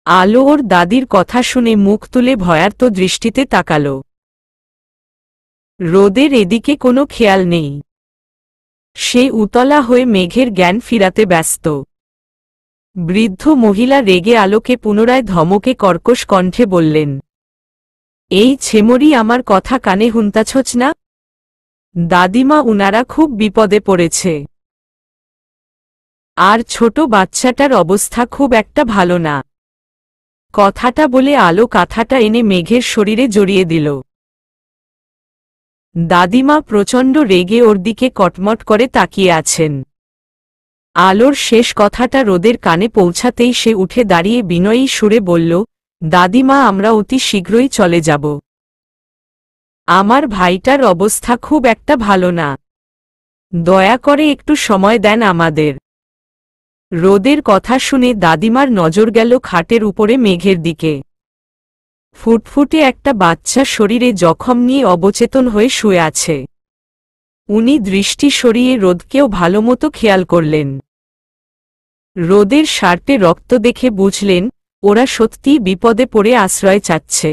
আলো ওর দাদির কথা শুনে মুখ তুলে ভয়ার্ত দৃষ্টিতে তাকাল। রোদের এদিকে কোনো খেয়াল নেই। সে উতলা হয়ে মেঘের জ্ঞান ফিরাতে ব্যস্ত। বৃদ্ধ মহিলা রেগে আলোকে পুনরায় ধমকে কর্কশ কণ্ঠে বললেন, এই ছেমরি আমার কথা কানে হুনতাছছ না? দাদিমা, উনারা খুব বিপদে পড়েছে। আর ছোট বাচ্চাটার অবস্থা খুব একটা ভালো না। কথাটা বলে আলো কাঁথাটা এনে মেঘের শরীরে জড়িয়ে দিল। দাদিমা প্রচণ্ড রেগে ওর দিকে কটমট করে তাকিয়ে আছেন। আলোর শেষ কথাটা রোদের কানে পৌঁছাতেই সে উঠে দাঁড়িয়ে বিনয়ী সুরে বলল, দাদিমা, আমরা অতি শীঘ্রই চলে যাব। আমার ভাইটার অবস্থা খুব একটা ভালো না। দয়া করে একটু সময় দেন আমাদের। রোদের কথা শুনে দাদিমার নজর গেল খাটের উপরে মেঘের দিকে। ফুটফুটে একটা বাচ্চা শরীরে জখম নিয়ে অবচেতন হয়ে শুয়ে আছে। উনি দৃষ্টি সরিয়ে রোদকেও ভালোমতো খেয়াল করলেন। রোদের শার্টে রক্ত দেখে বুঝলেন ওরা সত্যিই বিপদে পড়ে আশ্রয় চাচ্ছে।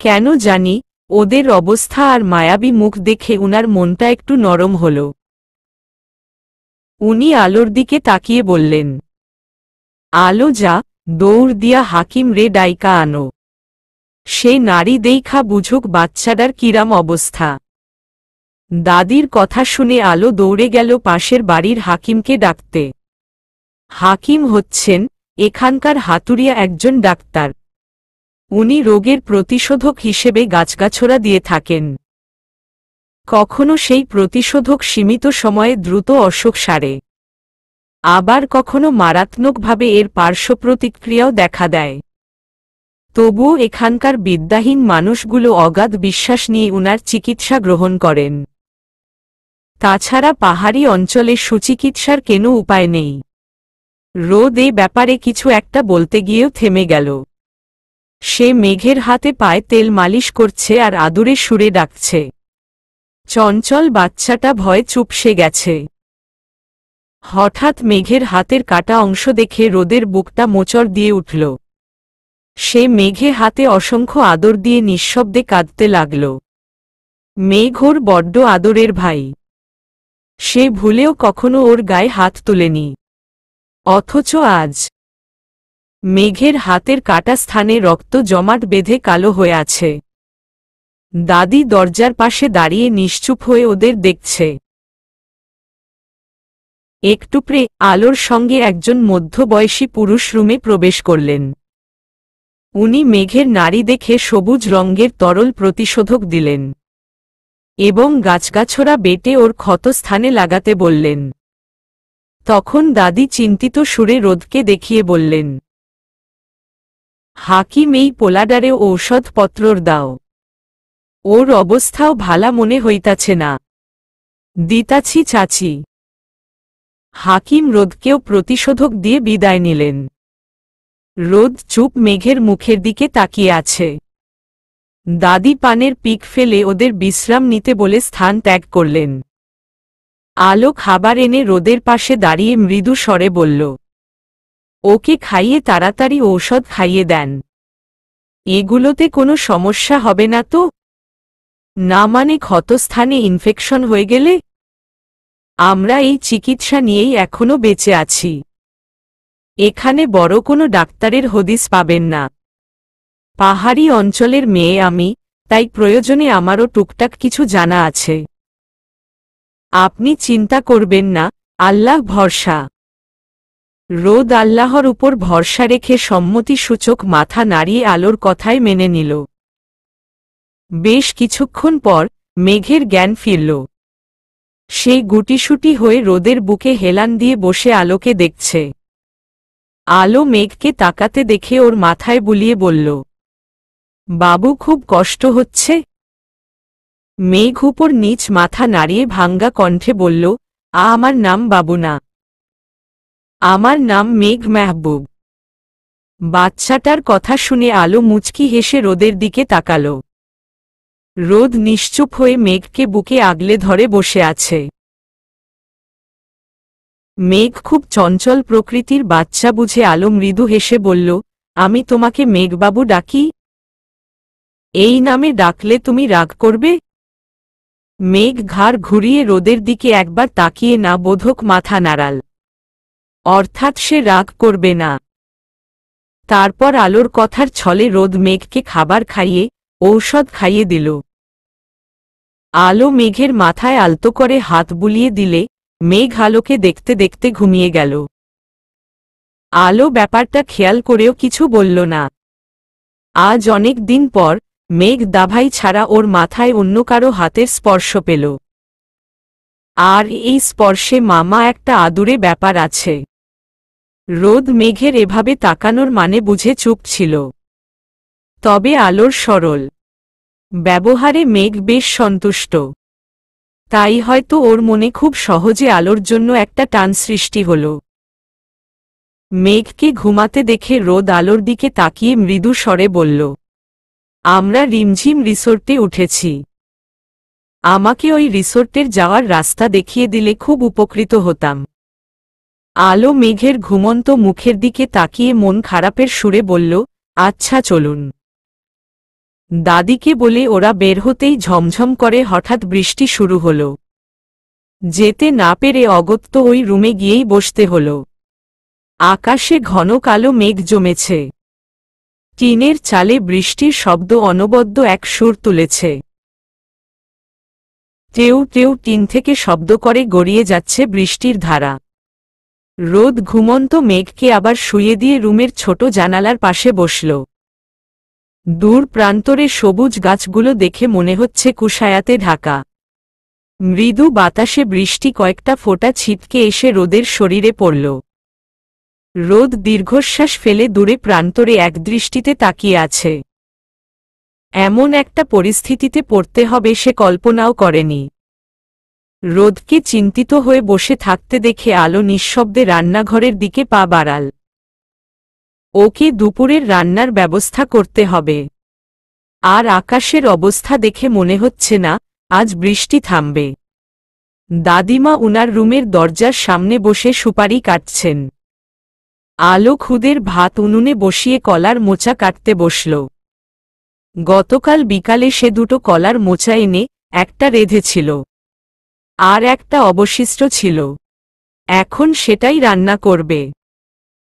কেন জানি ওদের অবস্থা আর মায়াবী মুখ দেখে উনার মনটা একটু নরম হল। উনি আলোর দিকে তাকিয়ে বললেন, আলো, যা, দৌড় দিয়া হাকিম রে ডাইকা আনো। সে নারী দেইখা বুঝুক বাচ্চাটার কিরাম অবস্থা। দাদির কথা শুনে আলো দৌড়ে গেল পাশের বাড়ির হাকিমকে ডাকতে। হাকিম হচ্ছেন এখানকার হাতুড়িয়া একজন ডাক্তার। উনি রোগের প্রতিষেধক হিসেবে গাছগাছড়া দিয়ে থাকেন। কখনো সেই প্রতিষেধক সীমিত সময়ে দ্রুত অসুখ সারে, আবার কখনো মারাত্মকভাবে এর পার্শ্বপ্রতিক্রিয়াও দেখা দেয়। তবুও এখানকার বিদ্যাহীন মানুষগুলো অগাধ বিশ্বাস নিয়ে উনার চিকিৎসা গ্রহণ করেন। তাছাড়া পাহাড়ি অঞ্চলে সুচিকিৎসার কোনো উপায় নেই। রোদ এই ব্যাপারে কিছু একটা বলতে গিয়েও থেমে গেল। সে মেঘের হাতে পায়ে তেল মালিশ করছে আর আদুরে সুরে ডাকছে। চঞ্চল বাচ্চাটা ভয়ে চুপসে গেছে। হঠাৎ মেঘের হাতের কাটা অংশ দেখে রোদের বুকটা মোচড় দিয়ে উঠল। সে মেঘে হাতে অসংখ্য আদর দিয়ে নিঃশব্দে কাঁদতে লাগল। মেঘ ওর বড্ড আদরের ভাই। সে ভুলেও কখনো ওর গায়ে হাত তুলেনি। অথচ আজ মেঘের হাতের কাটা স্থানে রক্ত জমাট বেঁধে কালো হয়ে আছে। দাদি দরজার পাশে দাঁড়িয়ে নিশ্চুপ হয়ে ওদের দেখছে। একটুপরে আলোর সঙ্গে একজন মধ্যবয়সী পুরুষ রুমে প্রবেশ করলেন। উনি মেঘের নাড়ি দেখে সবুজ রঙের তরল প্রতিষেধক দিলেন এবং গাছগাছড়া বেটে ওর ক্ষতস্থানে লাগাতে বললেন। তখন দাদি চিন্তিত সুরে রোদকে দেখিয়ে বললেন, হাকিম, এই পোলাডারে ঔষধপত্রর দাও। ওর অবস্থাও ভালা মনে হইতাছে না। দিতাছি চাচি। হাকিম রোদকেও প্রতিষেধক দিয়ে বিদায় নিলেন। রোদ চুপ মেঘের মুখের দিকে তাকিয়ে আছে। দাদি পানের পিক ফেলে ওদের বিশ্রাম নিতে বলে স্থান ত্যাগ করলেন। আলো খাবার এনে রোদের পাশে দাঁড়িয়ে মৃদু স্বরে বলল, ওকে খাইয়ে তাড়াতাড়ি ঔষধ খাইয়ে দেন। এগুলোতে কোনো সমস্যা হবে না তো? না মানে ক্ষতস্থানে ইনফেকশন হয়ে গেলে? আমরা এই চিকিৎসা নিয়েই এখনো বেঁচে আছি। এখানে বড় কোনো ডাক্তারের হদিস পাবেন না। পাহাড়ি অঞ্চলের মেয়ে আমি, তাই প্রয়োজনে আমারও টুকটাক কিছু জানা আছে। আপনি চিন্তা করবেন না, আল্লাহ ভরসা। রোদ আল্লাহর উপর ভরসা রেখে সম্মতিসূচক মাথা নাড়িয়ে আলোর কথায় মেনে নিল। বেশ কিছুক্ষণ পর মেঘের জ্ঞান ফিরল। সে গুটিসুটি হয়ে রোদের বুকে হেলান দিয়ে বসে আলোকে দেখছে। আলো মেঘকে তাকাতে দেখে ওর মাথায় বুলিয়ে বলল, বাবু, খুব কষ্ট হচ্ছে? মেঘ উপর নিচ মাথা নাড়িয়ে ভাঙ্গা কণ্ঠে বলল, আমার নাম বাবু না, আমার নাম মেঘ মেহবুব। বাচ্চাটার কথা শুনে আলো মুচকি হেসে রোদের দিকে তাকাল। রোদ নিশ্চুপ হয়ে মেঘকে বুকে আগলে ধরে বসে আছে। মেঘ খুব চঞ্চল প্রকৃতির বাচ্চা বুঝে আলো মৃদু হেসে বলল, আমি তোমাকে মেঘবাবু ডাকি? এই নামে ডাকলে তুমি রাগ করবে? মেঘ ঘাড় ঘুরিয়ে রোদের দিকে একবার তাকিয়ে না বোধক মাথা নাড়াল। অর্থাৎ সে রাগ করবে না। তারপর আলোর কথার ছলে রোদ মেঘকে খাবার খাইয়ে, ঔষধ খাইয়ে দিল। আলো মেঘের মাথায় আলতো করে হাত বুলিয়ে দিলে মেঘ আলোকে দেখতে দেখতে ঘুমিয়ে গেল। আলো ব্যাপারটা খেয়াল করেও কিছু বলল না। আজ অনেক দিন পর মেঘ দাভাই ছাড়া ওর মাথায় অন্য কারো হাতের স্পর্শ পেল। আর এই স্পর্শে মামা একটা আদুরে ব্যাপার আছে। রোদ মেঘের এভাবে তাকানোর মানে বুঝে চুপ ছিল। তবে আলোর সরল ব্যবহারে মেঘ বেশ সন্তুষ্ট। তাই হয়তো ওর মনে খুব সহজে আলোর জন্য একটা টান সৃষ্টি হল। মেঘকে ঘুমাতে দেখে রোদ আলোর দিকে তাকিয়ে মৃদু স্বরে বলল, আমরা রিমঝিম রিসোর্টে উঠেছি। আমাকে ওই রিসোর্টের যাওয়ার রাস্তা দেখিয়ে দিলে খুব উপকৃত হতাম। আলো মেঘের ঘুমন্ত মুখের দিকে তাকিয়ে মন খারাপের সুরে বলল, আচ্ছা চলুন। দাদিকে বলে ওরা বের হতেই ঝমঝম করে হঠাৎ বৃষ্টি শুরু হল। যেতে না পেরে অগত্য ওই রুমে গিয়েই বসতে হল। আকাশে ঘন কালো মেঘ জমেছে। টিনের চালে বৃষ্টির শব্দ অনবদ্য এক সুর তুলেছে। টেউ টেউ টিন থেকে শব্দ করে গড়িয়ে যাচ্ছে বৃষ্টির ধারা। রোদ ঘুমন্ত মেঘকে আবার শুইয়ে দিয়ে রুমের ছোট জানালার পাশে বসল। দূর প্রান্তরে সবুজ গাছগুলো দেখে মনে হচ্ছে কুয়াশাতে ঢাকা। মৃদু বাতাসে বৃষ্টি কয়েকটা ফোঁটা ছিটকে এসে রোদের শরীরে পড়ল। রোদ দীর্ঘশ্বাস ফেলে দূরে প্রান্তরে একদৃষ্টিতে তাকিয়ে আছে। এমন একটা পরিস্থিতিতে পড়তে হবে সে কল্পনাও করেনি। রোদকে চিন্তিত হয়ে বসে থাকতে দেখে আলো নিঃশব্দে রান্নাঘরের দিকে পা বাড়াল। ওকে দুপুরের রান্নার ব্যবস্থা করতে হবে। আর আকাশের অবস্থা দেখে মনে হচ্ছে না আজ বৃষ্টি থামবে। দাদিমা উনার রুমের দরজার সামনে বসে সুপারি কাটছেন। আলো খুদের ভাত উনুনে বসিয়ে কলার মোচা কাটতে বসল। গতকাল বিকালে সে দুটো কলার মোচা এনে একটা রেঁধেছিল, আর একটা অবশিষ্ট ছিল। এখন সেটাই রান্না করবে।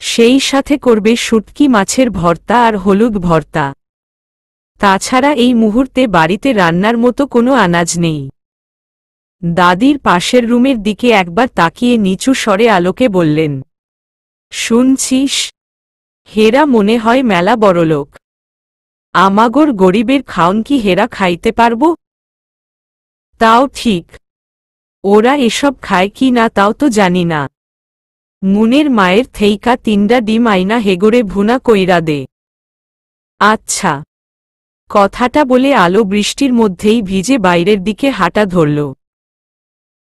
সেই সাথে করবে শুটকি মাছের ভর্তা আর হলুদ ভর্তা। তাছাড়া এই মুহূর্তে বাড়িতে রান্নার মতো কোনো আনাজ নেই। দাদির পাশের রুমের দিকে একবার তাকিয়ে নিচু স্বরে আলোকে বললেন, শুনছিস? হেরা মনে হয় মেলা বড়লোক। আমাগর গরিবের খাওন কি হেরা খাইতে পারব? তাও ঠিক। ওরা এসব খায় কি না তাও তো জানি না। মুনের মায়ের থেইকা 3টা ডিম আইনা হেগোরে ভুনা কইরা দে। আচ্ছা। কথাটা বলে আলো বৃষ্টির মধ্যেই ভিজে বাইরের দিকে হাঁটা ধরল।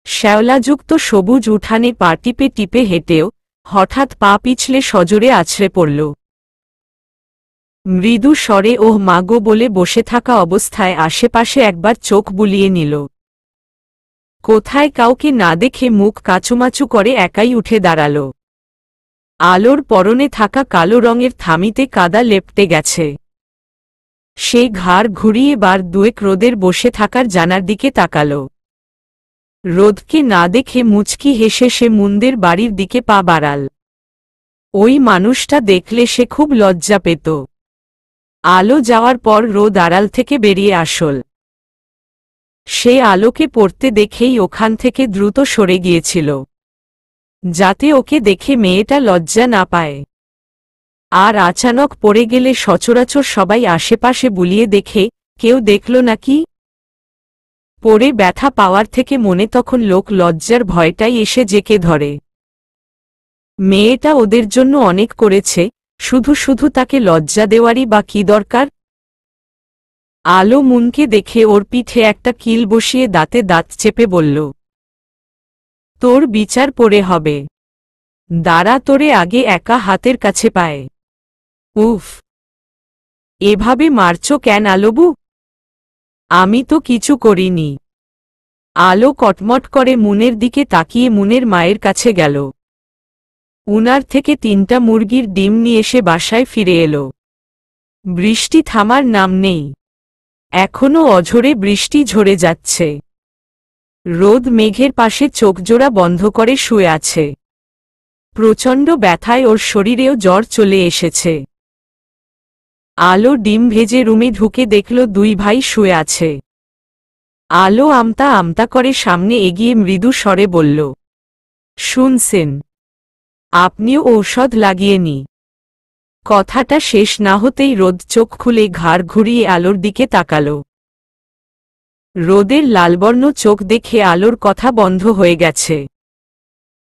শ্যাওলাযুক্ত সবুজ উঠানে পা টিপে টিপে হেঁটেও হঠাৎ পা পিছলে সজোরে আছড়ে পড়ল। মৃদু স্বরে ওহ মাগো বলে বসে থাকা অবস্থায় আশেপাশে একবার চোখ বুলিয়ে নিল। কোথায় কাউকে না দেখে মুখ কাচুমাচু করে একাই উঠে দাঁড়াল। আলোর পরনে থাকা কালো রঙের থামিতে কাদা লেপটে গেছে। সে ঘাড় ঘুরিয়ে বার দুয়েক রোদের বসে থাকার জানার দিকে তাকাল। রোদকে না দেখে মুচকি হেসে সে মুন্দের বাড়ির দিকে পা বাড়াল। ওই মানুষটা দেখলে সে খুব লজ্জা পেত। আলো যাওয়ার পর রোদ আড়াল থেকে বেরিয়ে আসল। সে আলোকে পড়তে দেখেই ওখান থেকে দ্রুত সরে গিয়েছিল, যাতে ওকে দেখে মেয়েটা লজ্জা না পায়। আর আচানক পড়ে গেলে সচরাচর সবাই আশেপাশে বুলিয়ে দেখে কেউ দেখল নাকি? পড়ে ব্যথা পাওয়ার থেকে মনে তখন লোক লজ্জার ভয়টাই এসে জেকে ধরে। মেয়েটা ওদের জন্য অনেক করেছে, শুধু শুধু তাকে লজ্জা দেওয়ারই বা কি দরকার? আলো মুনকে দেখে ওর পিঠে একটা কিল বসিয়ে দাঁতে দাঁত চেপে বলল, তোর বিচার পড়ে হবে। দাঁড়া তোরে আগে একা হাতের কাছে পায়। উফ, এভাবে মারছ কেন আলোবু? আমি তো কিছু করিনি। আলো কটমট করে মুনের দিকে তাকিয়ে মুনের মায়ের কাছে গেল। উনার থেকে 3টা মুরগির ডিম নিয়ে এসে বাসায় ফিরে এলো। বৃষ্টি থামার নাম নেই। এখনো অঝোরে বৃষ্টি ঝরে যাচ্ছে। রোদ মেঘের পাশে চোখজোড়া বন্ধ করে শুয়ে আছে। প্রচণ্ড ব্যথায় ওর শরীরেও জ্বর চলে এসেছে। আলো ডিম ভেজে রুমে ঢুকে দেখল 2 ভাই শুয়ে আছে। আলো আমতা আমতা করে সামনে এগিয়ে মৃদু স্বরে বলল, শুনছেন? আপনিও ঔষধ লাগিয়ে নি। কথাটা শেষ না হতেই রোদ চোখ খুলে ঘাড় ঘুরিয়ে আলোর দিকে তাকালো। রোদের লালবর্ণ চোখ দেখে আলোর কথা বন্ধ হয়ে গেছে।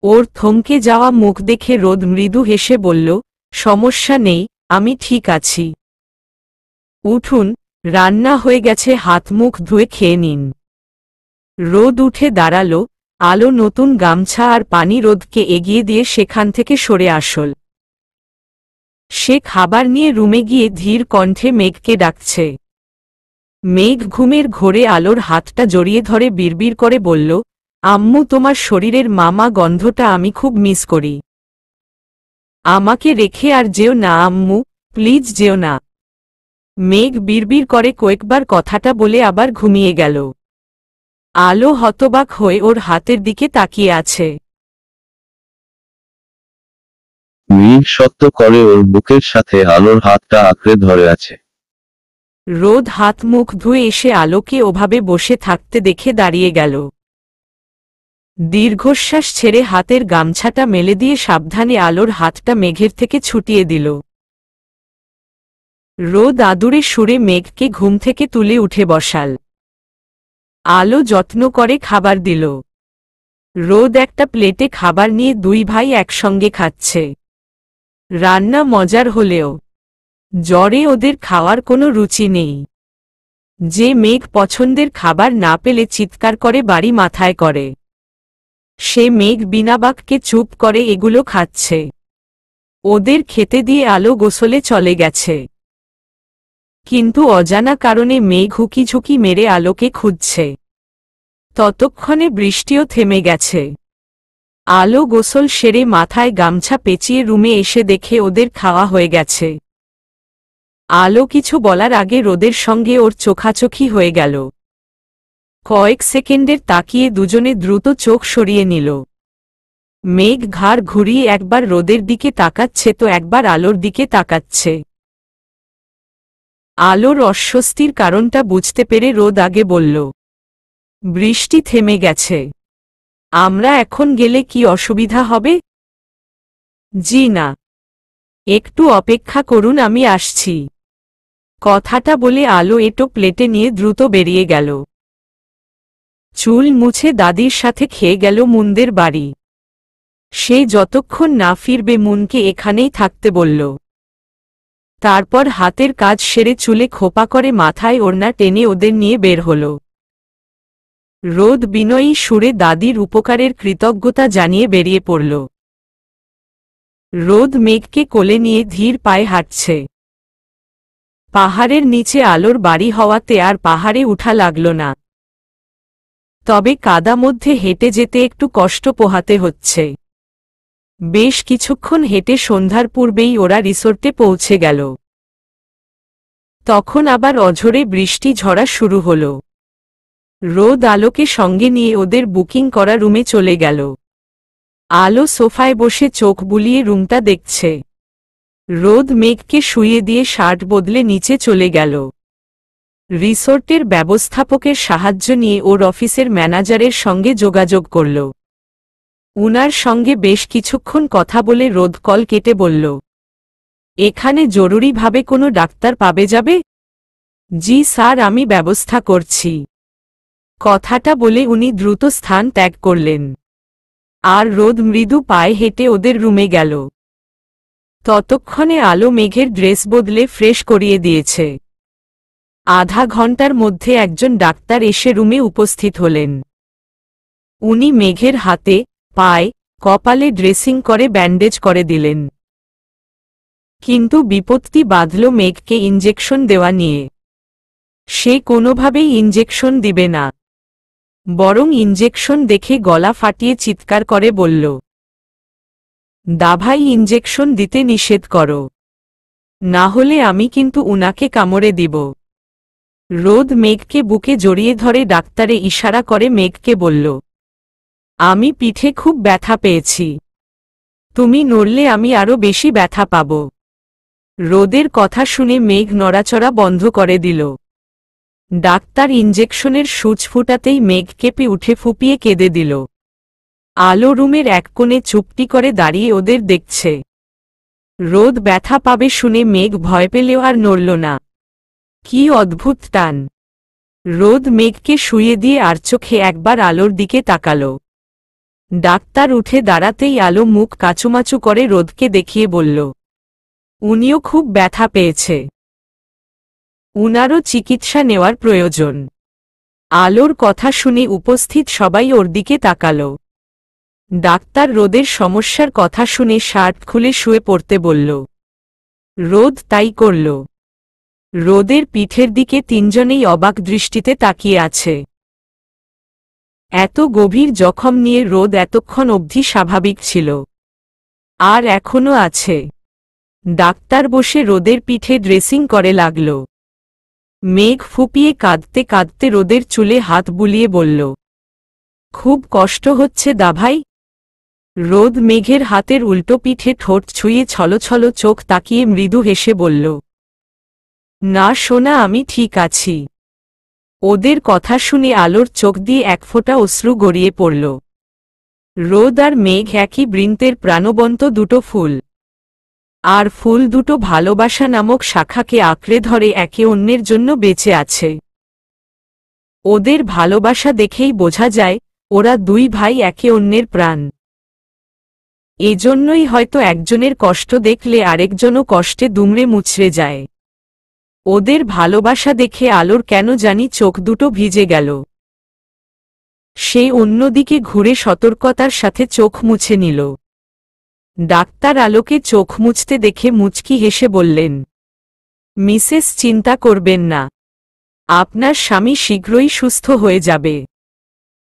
ওর থমকে যাওয়া মুখ দেখে রোদ মৃদু হেসে বলল, সমস্যা নেই, আমি ঠিক আছি। উঠুন, রান্না হয়ে গেছে, হাত মুখ ধুয়ে খেয়ে নিন। রোদ উঠে দাঁড়ালো। আলো নতুন গামছা আর পানি রোদকে এগিয়ে দিয়ে সেখান থেকে সরে আসল। সে খাবার নিয়ে রুমে গিয়ে ধীর কণ্ঠে মেঘকে ডাকছে। মেঘ ঘুমের ঘোরে আলোর হাতটা জড়িয়ে ধরে বিড়বিড় করে বলল, আম্মু, তোমার শরীরের মামা গন্ধটা আমি খুব মিস করি। আমাকে রেখে আর যেও না আম্মু, প্লিজ যেও না। মেঘ বিড়বিড় করে কয়েকবার কথাটা বলে আবার ঘুমিয়ে গেল। আলো হতবাক হয়ে ওর হাতের দিকে তাকিয়ে আছে। মেঘ শক্ত করে ওর বুকের সাথে আলোর হাতটা আঁকড়ে ধরে আছে। রোদ হাত মুখ ধুয়ে এসে আলোকে ওভাবে বসে থাকতে দেখে দাঁড়িয়ে গেল। দীর্ঘশ্বাস ছেড়ে হাতের গামছাটা মেলে দিয়ে সাবধানে আলোর হাতটা মেঘের থেকে ছুটিয়ে দিল। রোদ আদুরে সুরে মেঘকে ঘুম থেকে তুলে উঠে বসাল। আলো যত্ন করে খাবার দিল। রোদ একটা প্লেটে খাবার নিয়ে 2 ভাই একসঙ্গে খাচ্ছে। রান্না মজার হলেও জ্বরে ওদের খাওয়ার কোনো রুচি নেই। যে মেঘ পছন্দের খাবার না পেলে চিৎকার করে বাড়ি মাথায় করে, সে মেঘ বিনা বাক্যে চুপ করে এগুলো খাচ্ছে। ওদের খেতে দিয়ে আলো গোসলে চলে গেছে। কিন্তু অজানা কারণে মেঘ হুকিঝুঁকি মেরে আলোকে খুঁজছে। ততক্ষণে বৃষ্টিও থেমে গেছে। আলো গোসল সেরে মাথায় গামছা পেঁচিয়ে রুমে এসে দেখে ওদের খাওয়া হয়ে গেছে। আলো কিছু বলার আগে রোদের সঙ্গে ওর চোখাচোখি হয়ে গেল। কয়েক সেকেন্ডের তাকিয়ে দুজনে দ্রুত চোখ সরিয়ে নিল। মেঘ ঘাড় ঘুরিয়ে একবার রোদের দিকে তাকাচ্ছে তো একবার আলোর দিকে তাকাচ্ছে। আলোর অস্বস্তির কারণটা বুঝতে পেরে রোদ আগে বলল, বৃষ্টি থেমে গেছে। আমরা এখন গেলে কি অসুবিধা হবে? জি না, একটু অপেক্ষা করুন, আমি আসছি। কথাটা বলে আলো এটো প্লেটে নিয়ে দ্রুত বেরিয়ে গেল। চুল মুছে দাদির সাথে খেয়ে গেল মুনদের বাড়ি। সে যতক্ষণ না ফিরবে মুনকে এখানেই থাকতে বলল। তারপর হাতের কাজ সেরে চুলে খোপা করে মাথায় ওড়না টেনে ওদের নিয়ে বের হল। রোদ বিনয়ী সুরে দাদির উপকারের কৃতজ্ঞতা জানিয়ে বেরিয়ে পড়ল। রোদ মেঘকে কোলে নিয়ে ধীর পায়ে হাঁটছে। পাহাড়ের নিচে আলোর বাড়ি হওয়াতে আর পাহাড়ে উঠা লাগল না। তবে কাদা মধ্যে হেঁটে যেতে একটু কষ্ট পোহাতে হচ্ছে। বেশ কিছুক্ষণ হেঁটে সন্ধ্যার পূর্বেই ওরা রিসোর্টে পৌঁছে গেল। তখন আবার অঝোরে বৃষ্টি ঝরা শুরু হল। রোদ আলোকে সঙ্গে নিয়ে ওদের বুকিং করা রুমে চলে গেল। আলো সোফায় বসে চোখ বুলিয়ে রুমটা দেখছে। রোদ মেঘকে শুইয়ে দিয়ে শার্ট বদলে নিচে চলে গেল। রিসোর্টের ব্যবস্থাপকের সাহায্য নিয়ে ওর অফিসের ম্যানেজারের সঙ্গে যোগাযোগ করল। উনার সঙ্গে বেশ কিছুক্ষণ কথা বলে রোদ কল কেটে বলল, এখানে জরুরিভাবে কোনো ডাক্তার পাবে যাবে? জি স্যার, আমি ব্যবস্থা করছি। কথাটা বলে উনি দ্রুত স্থান ত্যাগ করলেন। আর রোদ মৃদু পায়ে হেঁটে ওদের রুমে গেল। ততক্ষণে আলো মেঘের ড্রেস বদলে ফ্রেশ করিয়ে দিয়েছে। আধা ঘন্টার মধ্যে একজন ডাক্তার এসে রুমে উপস্থিত হলেন। উনি মেঘের হাতে, পায়ে, কপালে ড্রেসিং করে ব্যান্ডেজ করে দিলেন। কিন্তু বিপত্তি বাধল মেঘকে ইঞ্জেকশন দেওয়া নিয়ে। সে কোনোভাবেই ইঞ্জেকশন দিবে না, বরং ইঞ্জেকশন দেখে গলা ফাটিয়ে চিৎকার করে বলল, দাভাই ইঞ্জেকশন দিতে নিষেধ করো, না হলে আমি কিন্তু উনাকে কামড়ে দিব। রোদ মেঘকে বুকে জড়িয়ে ধরে ডাক্তারে ইশারা করে মেঘকে বলল, আমি পিঠে খুব ব্যথা পেয়েছি, তুমি নড়লে আমি আরো বেশি ব্যথা পাব। রোদের কথা শুনে মেঘ নড়াচড়া বন্ধ করে দিল। ডাক্তার ইঞ্জেকশনের সূচ ফুটাতেই মেঘ কেঁপে উঠে ফুপিয়ে কেঁদে দিল। আলো রুমের এক কোণে চুপটি করে দাঁড়িয়ে ওদের দেখছে। রোদ ব্যথা পাবে শুনে মেঘ ভয় পেলেও আর নড়ল না। কি অদ্ভুত টান! রোদ মেঘকে শুইয়ে দিয়ে আর চোখে একবার আলোর দিকে তাকাল। ডাক্তার উঠে দাঁড়াতেই আলো মুখ কাচুমাচু করে রোদকে দেখিয়ে বলল, উনিও খুব ব্যথা পেয়েছে, উনারও চিকিৎসা নেওয়ার প্রয়োজন। আলোর কথা শুনে উপস্থিত সবাই ওর দিকে তাকাল। ডাক্তার রোদের সমস্যার কথা শুনে শার্ট খুলে শুয়ে পড়তে বলল। রোদ তাই করল। রোদের পিঠের দিকে তিনজনেই অবাক দৃষ্টিতে তাকিয়ে আছে। এত গভীর জখম নিয়ে রোদ এতক্ষণ অবধি স্বাভাবিক ছিল, আর এখনো আছে। ডাক্তার বসে রোদের পিঠে ড্রেসিং করে লাগল। মেঘ ফুপিয়ে কাঁদতে কাঁদতে রোদের চুলে হাত বুলিয়ে বলল, খুব কষ্ট হচ্ছে দাভাই? রোদ মেঘের হাতের উল্টো পিঠে ঠোঁট ছুঁয়ে ছলছল চোখ তাকিয়ে মৃদু হেসে বলল, না সোনা, আমি ঠিক আছি। ওদের কথা শুনে আলোর চোখ দিয়ে এক ফোঁটা অশ্রু গড়িয়ে পড়ল। রোদ আর মেঘ একই বৃন্তের প্রাণবন্ত দুটো ফুল, আর ফুল দুটো ভালোবাসা নামক শাখাকে আঁকড়ে ধরে একে অন্যের জন্য বেঁচে আছে। ওদের ভালোবাসা দেখেই বোঝা যায় ওরা দুই ভাই একে অন্যের প্রাণ। এজন্যই হয়তো একজনের কষ্ট দেখলে আরেকজনও কষ্টে দুমড়ে মুচড়ে যায়। ওদের ভালোবাসা দেখে আলোর কেন জানি চোখ দুটো ভিজে গেল। সে অন্যদিকে ঘুরে সতর্কতার সাথে চোখ মুছে নিল। ডাক্তার আলোকে চোখ মুছতে দেখে মুচকি হেসে বললেন, মিসেস চিন্তা করবেন না, আপনার স্বামী শীঘ্রই সুস্থ হয়ে যাবে।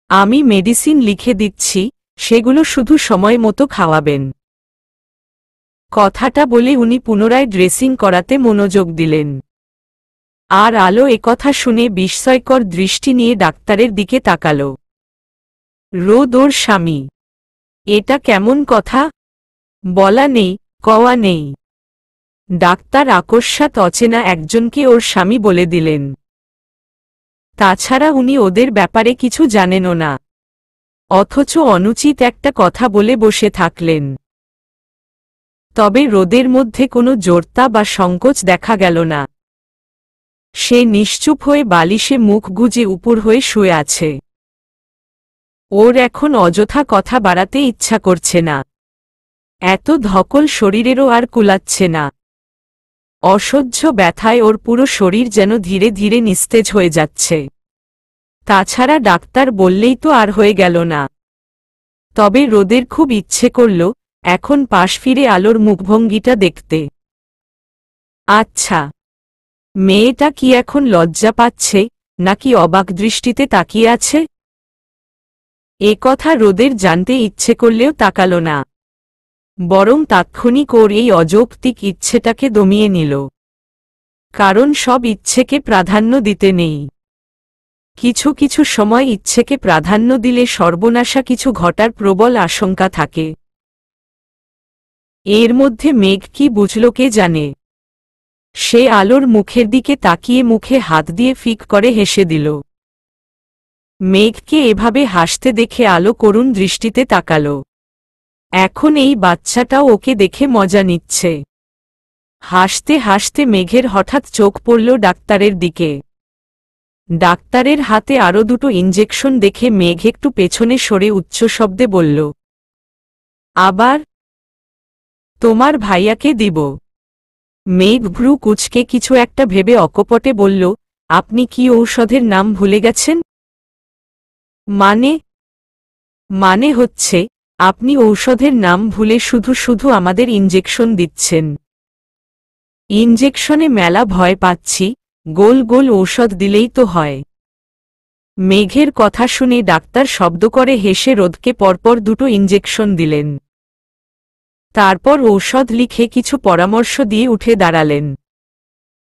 আমি মেডিসিন লিখে দিচ্ছি, সেগুলো শুধু সময় মতো খাওয়াবেন। কথাটা বলে উনি পুনরায় ড্রেসিং করাতে মনোযোগ দিলেন। আর আলো একথা শুনে বিস্ময়কর দৃষ্টি নিয়ে ডাক্তারের দিকে তাকাল। রোদ ওর স্বামী, এটা কেমন কথা? বলা নেই, কওয়া নেই। ডাক্তার আকস্মাৎ অচেনা একজনকে ওর স্বামী বলে দিলেন। তাছাড়া উনি ওদের ব্যাপারে কিছু জানেনও না, অথচ অনুচিত একটা কথা বলে বসে থাকলেন। তবে রোদের মধ্যে কোনো জড়তা বা সংকোচ দেখা গেল না। সে নিশ্চুপ হয়ে বালিশে মুখ গুজে উপর হয়ে শুয়ে আছে। ওর এখন অযথা কথা বাড়াতে ইচ্ছা করছে না। এত ধকল শরীরেরও আর কুলাচ্ছে না। অসহ্য ব্যথায় ওর পুরো শরীর যেন ধীরে ধীরে নিস্তেজ হয়ে যাচ্ছে। তাছাড়া ডাক্তার বললেই তো আর হয়ে গেল না। তবে রোদের খুব ইচ্ছে করল এখন পাশ ফিরে আলোর মুখভঙ্গিটা দেখতে। আচ্ছা, মেয়েটা কি এখন লজ্জা পাচ্ছে নাকি অবাক দৃষ্টিতে তাকিয়ে আছে? এ কথা রোদের জানতে ইচ্ছে করলেও তাকাল না, বরং তাৎক্ষণিক ওর এই অযৌক্তিক ইচ্ছেটাকে দমিয়ে নিল। কারণ সব ইচ্ছেকে প্রাধান্য দিতে নেই। কিছু কিছু সময় ইচ্ছেকে প্রাধান্য দিলে সর্বনাশা কিছু ঘটার প্রবল আশঙ্কা থাকে। এর মধ্যে মেঘ কি বুঝল কে জানে। সে আলোর মুখের দিকে তাকিয়ে মুখে হাত দিয়ে ফিক করে হেসে দিল। মেঘকে এভাবে হাসতে দেখে আলো করুণ দৃষ্টিতে তাকাল। এখন এই বাচ্চাটাও ওকে দেখে মজা নিচ্ছে। হাসতে হাসতে মেঘের হঠাৎ চোখ পড়ল ডাক্তারের দিকে। ডাক্তারের হাতে আরো দুটো ইঞ্জেকশন দেখে মেঘ একটু পেছনে সরে উচ্চ শব্দে বলল, আবার? তোমার ভাইয়াকে দিব। মেঘ ভ্রু কুঁচকে কিছু একটা ভেবে অকপটে বলল, আপনি কি ঔষধের নাম ভুলে গেছেন? মানে হচ্ছে আপনি ঔষধের নাম ভুলে শুধু শুধু আমাদের ইঞ্জেকশন দিচ্ছেন। ইঞ্জেকশনে মেলা ভয় পাচ্ছি, গোল গোল ঔষধ দিলেই তো হয়। মেঘের কথা শুনে ডাক্তার শব্দ করে হেসে রোদকে পরপর দুটো ইঞ্জেকশন দিলেন। তারপর ঔষধ লিখে কিছু পরামর্শ দিয়ে উঠে দাঁড়ালেন।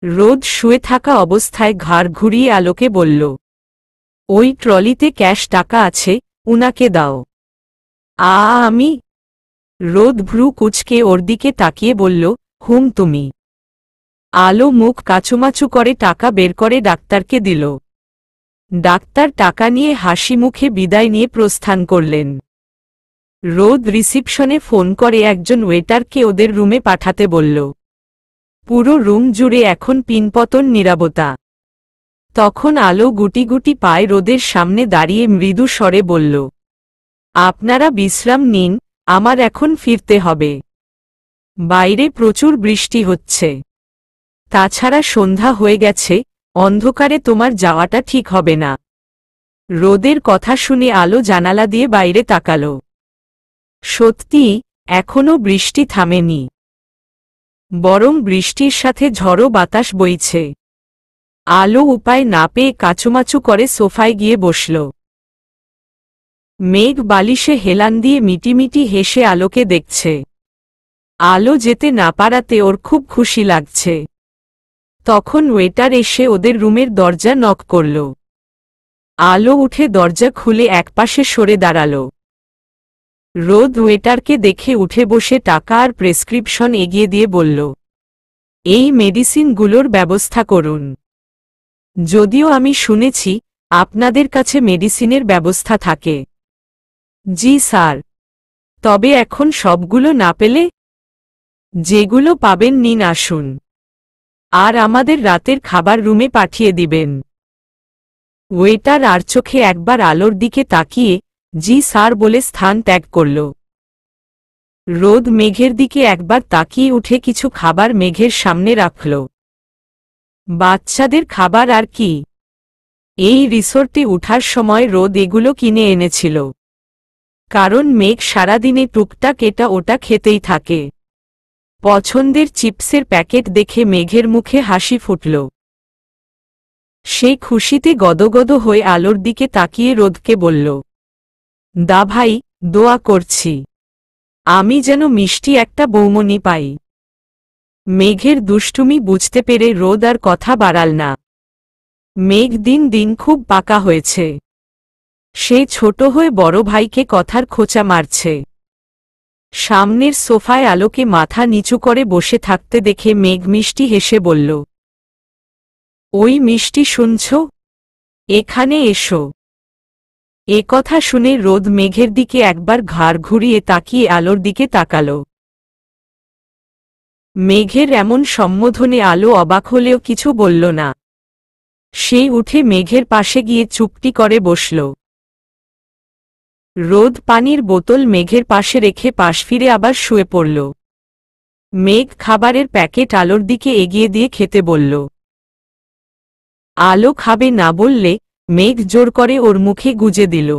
রোদ শুয়ে থাকা অবস্থায় ঘাড় ঘুরিয়ে আলোকে বলল, ওই ট্রলিতে ক্যাশ টাকা আছে, উনাকে দাও। আমি? রোদ ভ্রু কুঁচকে ওর দিকে তাকিয়ে বলল, হুম তুমি। আলো মুখ কাচুমাচু করে টাকা বের করে ডাক্তারকে দিল। ডাক্তার টাকা নিয়ে হাসি মুখে বিদায় নিয়ে প্রস্থান করলেন। রোদ রিসিপশনে ফোন করে একজন ওয়েটারকে ওদের রুমে পাঠাতে বলল। পুরো রুম জুড়ে এখন পিনপতন নীরবতা। তখন আলো গুটি গুটি পায়ে রোদের সামনে দাঁড়িয়ে মৃদু স্বরে বলল, আপনারা বিশ্রাম নিন, আমার এখন ফিরতে হবে। বাইরে প্রচুর বৃষ্টি হচ্ছে। তাছাড়া সন্ধ্যা হয়ে গেছে, অন্ধকারে তোমার যাওয়াটা ঠিক হবে না। রোদের কথা শুনে আলো জানালা দিয়ে বাইরে তাকাল। সত্যি, এখনো বৃষ্টি থামেনি, বরং বৃষ্টির সাথে ঝড়ো বাতাস বইছে। আলো উপায় না পেয়ে কাচুমাচু করে সোফায় গিয়ে বসল। মেঘ বালিশে হেলান দিয়ে মিটিমিটি হেসে আলোকে দেখছে। আলো যেতে না পারাতে ওর খুব খুশি লাগছে। তখন ওয়েটার এসে ওদের রুমের দরজা নক করল। আলো উঠে দরজা খুলে একপাশে সরে দাঁড়াল। রোদ ওয়েটারকে দেখে উঠে বসে টাকা আর প্রেসক্রিপশন এগিয়ে দিয়ে বলল, এই মেডিসিনগুলোর ব্যবস্থা করুন। যদিও আমি শুনেছি আপনাদের কাছে মেডিসিনের ব্যবস্থা থাকে। জি স্যার। তবে এখন সবগুলো না পেলে? যেগুলো পাবেন নিন আসুন। আর আমাদের রাতের খাবার রুমে পাঠিয়ে দিবেন। ওয়েটার আর চোখে একবার আলোর দিকে তাকিয়ে জি স্যার বলে স্থান ত্যাগ করল। রোদ মেঘের দিকে একবার তাকিয়ে উঠে কিছু খাবার মেঘের সামনে রাখল। বাচ্চাদের খাবার আর কি? এই রিসোর্টে উঠার সময় রোদ এগুলো কিনে এনেছিল। কারণ মেঘ সারাদিনে টুকটাক এটা ওটা খেতেই থাকে। পছন্দের চিপসের প্যাকেট দেখে মেঘের মুখে হাসি ফুটল। সেই খুশিতে গদগদ হয়ে আলোর দিকে তাকিয়ে রোদকে বলল, দা ভাই, দোয়া করছি আমি যেন মিষ্টি একটা বৌমনি পাই। মেঘের দুষ্টুমি বুঝতে পেরে রোদ আর কথা বাড়াল না। মেঘ দিন দিন খুব পাকা হয়েছে। সে ছোট হয়ে বড় ভাইকে কথার খোঁচা মারছে। সামনের সোফায় আলোকে মাথা নিচু করে বসে থাকতে দেখে মেঘ মিষ্টি হেসে বলল, ওই মিষ্টি শুনছ? এখানে এসো। এ কথা শুনে রোদ মেঘের দিকে একবার ঘাড় ঘুরিয়ে তাকিয়ে আলোর দিকে তাকাল। মেঘের এমন সম্বোধনে আলো অবাক হলেও কিছু বলল না। সেই উঠে মেঘের পাশে গিয়ে চুপটি করে বসল। রোদ পানির বোতল মেঘের পাশে রেখে পাশ ফিরে আবার শুয়ে পড়ল। মেঘ খাবারের প্যাকেট আলোর দিকে এগিয়ে দিয়ে খেতে বলল। আলো খাবে না বললে মেঘ জোর করে ওর মুখে গুজে দিল।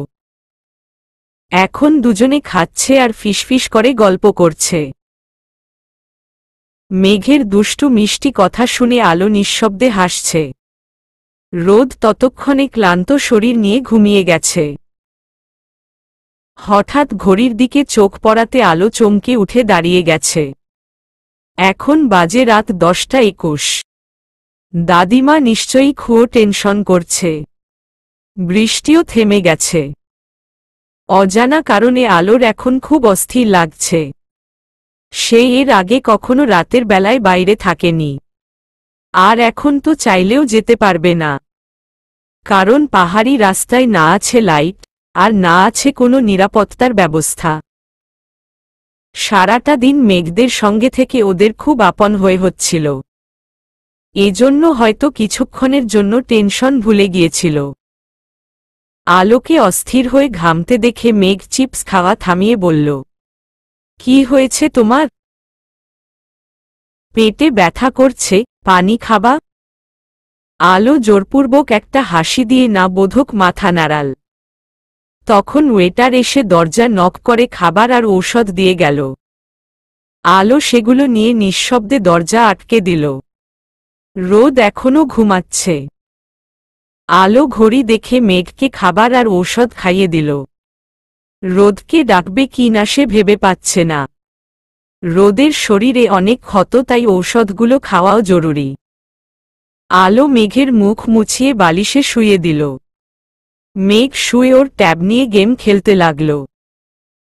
এখন দুজনে খাচ্ছে আর ফিসফিস করে গল্প করছে। মেঘের দুষ্টু মিষ্টি কথা শুনে আলো নিঃশব্দে হাসছে। রোদ ততক্ষণে ক্লান্ত শরীর নিয়ে ঘুমিয়ে গেছে। হঠাৎ ঘড়ির দিকে চোখ পড়াতে আলো চমকে উঠে দাঁড়িয়ে গেছে। এখন বাজে রাত 10:21। দাদিমা নিশ্চয়ই খুব টেনশন করছে। বৃষ্টিও থেমে গেছে। অজানা কারণে আলোর এখন খুব অস্থির লাগছে। সে এর আগে কখনো রাতের বেলায় বাইরে থাকেনি। আর এখন তো চাইলেও যেতে পারবে না। কারণ পাহাড়ি রাস্তায় না আছে লাইট, আর না আছে কোনো নিরাপত্তার ব্যবস্থা। সারাটা দিন মেঘদের সঙ্গে থেকে ওদের খুব আপন হয়ে হচ্ছিল। এজন্য হয়তো কিছুক্ষণের জন্য টেনশন ভুলে গিয়েছিল। আলোকে অস্থির হয়ে ঘামতে দেখে মেঘ চিপস খাওয়া থামিয়ে বলল, কি হয়েছে তোমার? পেটে ব্যথা করছে, পানি খাবা? আলো জোরপূর্বক একটা হাসি দিয়ে না বোধক মাথা নাড়াল। তখন ওয়েটার এসে দরজা নক করে খাবার আর ঔষধ দিয়ে গেল। আলো সেগুলো নিয়ে নিঃশব্দে দরজা আটকে দিল। রোদ এখনো ঘুমাচ্ছে। আলো ঘড়ি দেখে মেঘকে খাবার আর ঔষধ খাইয়ে দিল। রোদকে ডাকবে কি না সে ভেবে পাচ্ছে না। রোদের শরীরে অনেক ক্ষত, তাই ঔষধগুলো খাওয়াও জরুরি। আলো মেঘের মুখ মুছিয়ে বালিশে শুয়ে দিল। মেঘ শুয়ে ওর ট্যাব নিয়ে গেম খেলতে লাগল।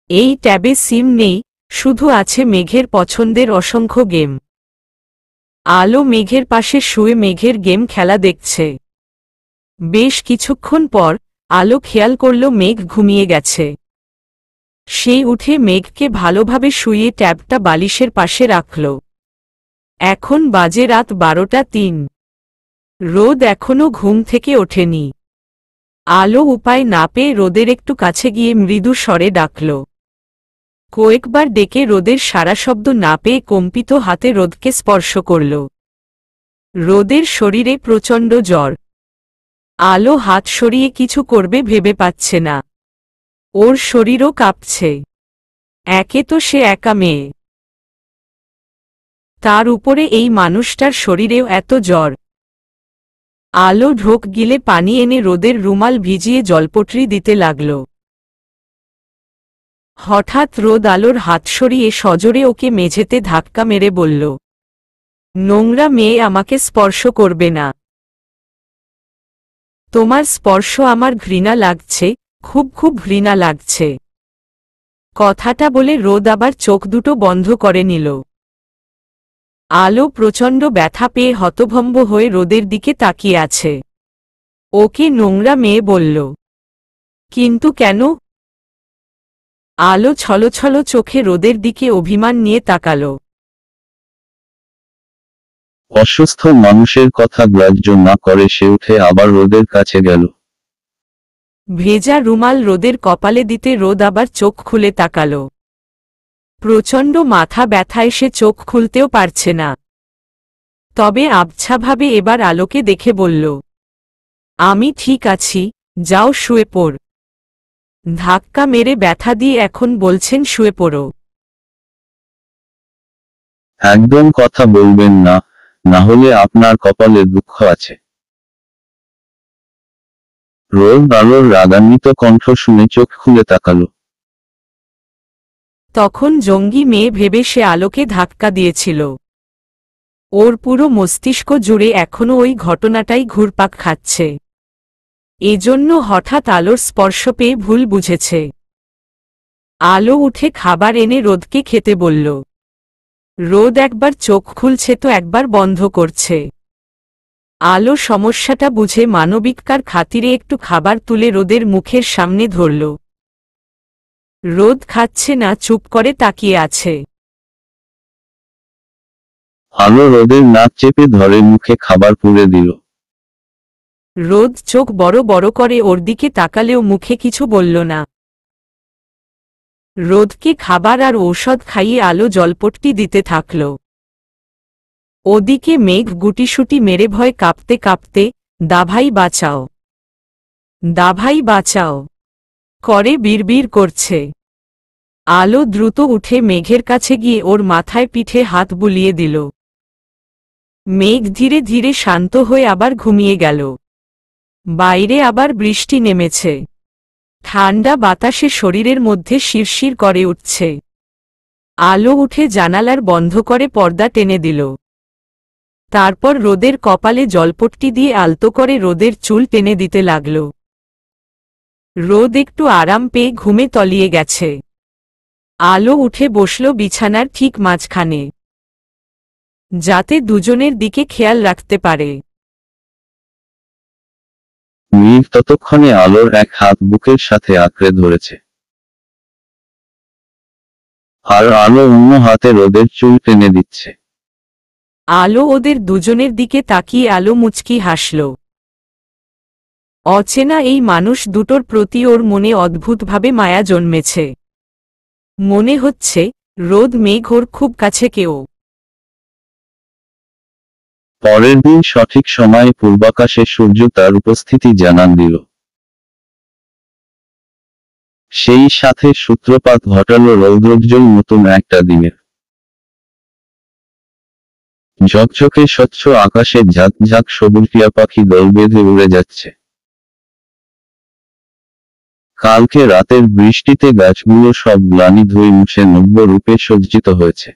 এই ট্যাবে সিম নেই, শুধু আছে মেঘের পছন্দের অসংখ্য গেম। আলো মেঘের পাশে শুয়ে মেঘের গেম খেলা দেখছে। বেশ কিছুক্ষণ পর আলো খেয়াল করল মেঘ ঘুমিয়ে গেছে। সেই উঠে মেঘকে ভালোভাবে শুইয়ে ট্যাবটা বালিশের পাশে রাখল। এখন বাজে রাত 12:03। রোদ এখনো ঘুম থেকে ওঠেনি। আলো উপায় না পেয়ে রোদের একটু কাছে গিয়ে মৃদু স্বরে ডাকল। কয়েকবার ডেকে রোদের সারা শব্দ না পেয়ে কম্পিত হাতে রোদকে স্পর্শ করল। রোদের শরীরে প্রচণ্ড জ্বর। আলো হাত সরিয়ে কিছু করবে ভেবে পাচ্ছে না। ওর শরীরও কাঁপছে। একে তো সে একা মেয়ে, তার উপরে এই মানুষটার শরীরেও এত জ্বর। আলো ঢোক গিলে পানি এনে রোদের রুমাল ভিজিয়ে জলপট্রি দিতে লাগল। হঠাৎ রোদ আলোর হাত সরিয়ে সজোরে ওকে মেঝেতে ধাক্কা মেরে বলল, নোংরা মেয়ে, আমাকে স্পর্শ করবে না। তোমার স্পর্শ আমার ঘৃণা লাগছে, খুব খুব ঘৃণা লাগছে। কথাটা বলে রোদ আবার চোখ দুটো বন্ধ করে নিল। আলো প্রচণ্ড ব্যথা পেয়ে হতভম্ব হয়ে রোদের দিকে তাকিয়ে আছে। ওকে নোংরা মেয়ে বলল, কিন্তু কেন? আলো ছলছল চোখে রোদের দিকে অভিমান নিয়ে তাকাল। অসুস্থ মানুষের কথা গ্রাহ্য না করে সে উঠে আবার রোদের কাছে গেল। ভেজা রুমাল রোদের কপালে দিতে রোদ আবার চোখ খুলে তাকাল। প্রচণ্ড মাথা ব্যথায় সে চোখ খুলতেও পারছে না। তবে আবছাভাবে এবার আলোকে দেখে বলল, আমি ঠিক আছি, যাও শুয়ে পড়। ধাক্কা মেরে ব্যথা দিয়ে এখন বলছেন শুয়ে পড়ো। একদম কথা বলবেন না, না হলে আপনার কপালে দুঃখ আছে। রোদ আলোর রাগান্বিত কণ্ঠ শুনে চোখ খুলে তাকালো। তখন জঙ্গি মেয়ে ভেবে সে আলোকে ধাক্কা দিয়েছিল। ওর পুরো মস্তিষ্ক জুড়ে এখনো ওই ঘটনাটাই ঘুরপাক খাচ্ছে। এজন্য হঠাৎ আলোর স্পর্শ পেয়ে ভুল বুঝেছে। আলো উঠে খাবার এনে রোদকে খেতে বলল। রোদ একবার চোখ খুলছে তো একবার বন্ধ করছে। আলো সমস্যাটা বুঝে মানবিকতার খাতিরে একটু খাবার তুলে রোদের মুখের সামনে ধরল। রোদ খাচ্ছে না, চুপ করে তাকিয়ে আছে। আলো রোদের নাক চেপে ধরে মুখে খাবার পুরে দিল। রোদ চোখ বড় বড় করে ওর দিকে তাকালেও মুখে কিছু বলল না। রোদকে খাবার আর ঔষধ খাইয়ে আলো জলপট্টি দিতে থাকল। ওদিকে মেঘ গুটিসুটি মেরে ভয় কাঁপতে কাঁপতে, দাভাই বাঁচাও, দাভাই বাঁচাও করে বিড়বিড় করছে। আলো দ্রুত উঠে মেঘের কাছে গিয়ে ওর মাথায় পিঠে হাত বুলিয়ে দিল। মেঘ ধীরে ধীরে শান্ত হয়ে আবার ঘুমিয়ে গেল। বাইরে আবার বৃষ্টি নেমেছে। ঠান্ডা বাতাসে শরীরের মধ্যে শিরশির করে উঠছে। আলো উঠে জানালার বন্ধ করে পর্দা টেনে দিল। তারপর রোদের কপালে জলপট্টি দিয়ে আলতো করে রোদের চুল টেনে দিতে লাগল। রোদ একটু আরাম পেয়ে ঘুমে তলিয়ে গেছে। আলো উঠে বসল বিছানার ঠিক মাঝখানে, যাতে দুজনের দিকে খেয়াল রাখতে পারে। মেঘ ততক্ষণে আলোর এক হাত বুকের সাথে আঁকড়ে ধরেছে, আর আলো অন্য হাতে রোদের চুল টেনে দিচ্ছে। আলো ওদের দুজনের দিকে তাকিয়ে আলো মুচকি হাসল। অচেনা এই মানুষ দুটোর প্রতি ওর মনে অদ্ভুতভাবে মায়া জন্মেছে। মনে হচ্ছে রোদ মেঘ ওর খুব কাছে কেউ। পরের দিন সঠিক সময়ে পূর্বাকাশে সূর্য তার উপস্থিতি জানান দিল। সেই সাথে সূত্রপাত ঘটাল রৌদ্রোজ্জ্বল নতুন একটা দিনের। ঝকঝকে স্বচ্ছ আকাশে ঝাঁক ঝাঁক সবুজ টিয়া পাখি দল বেঁধে উড়ে যাচ্ছে। কালকে রাতের বৃষ্টিতে গাছগুলো সব গ্লানি ধুয়ে মুছে নব্য রূপে সজ্জিত হয়েছে।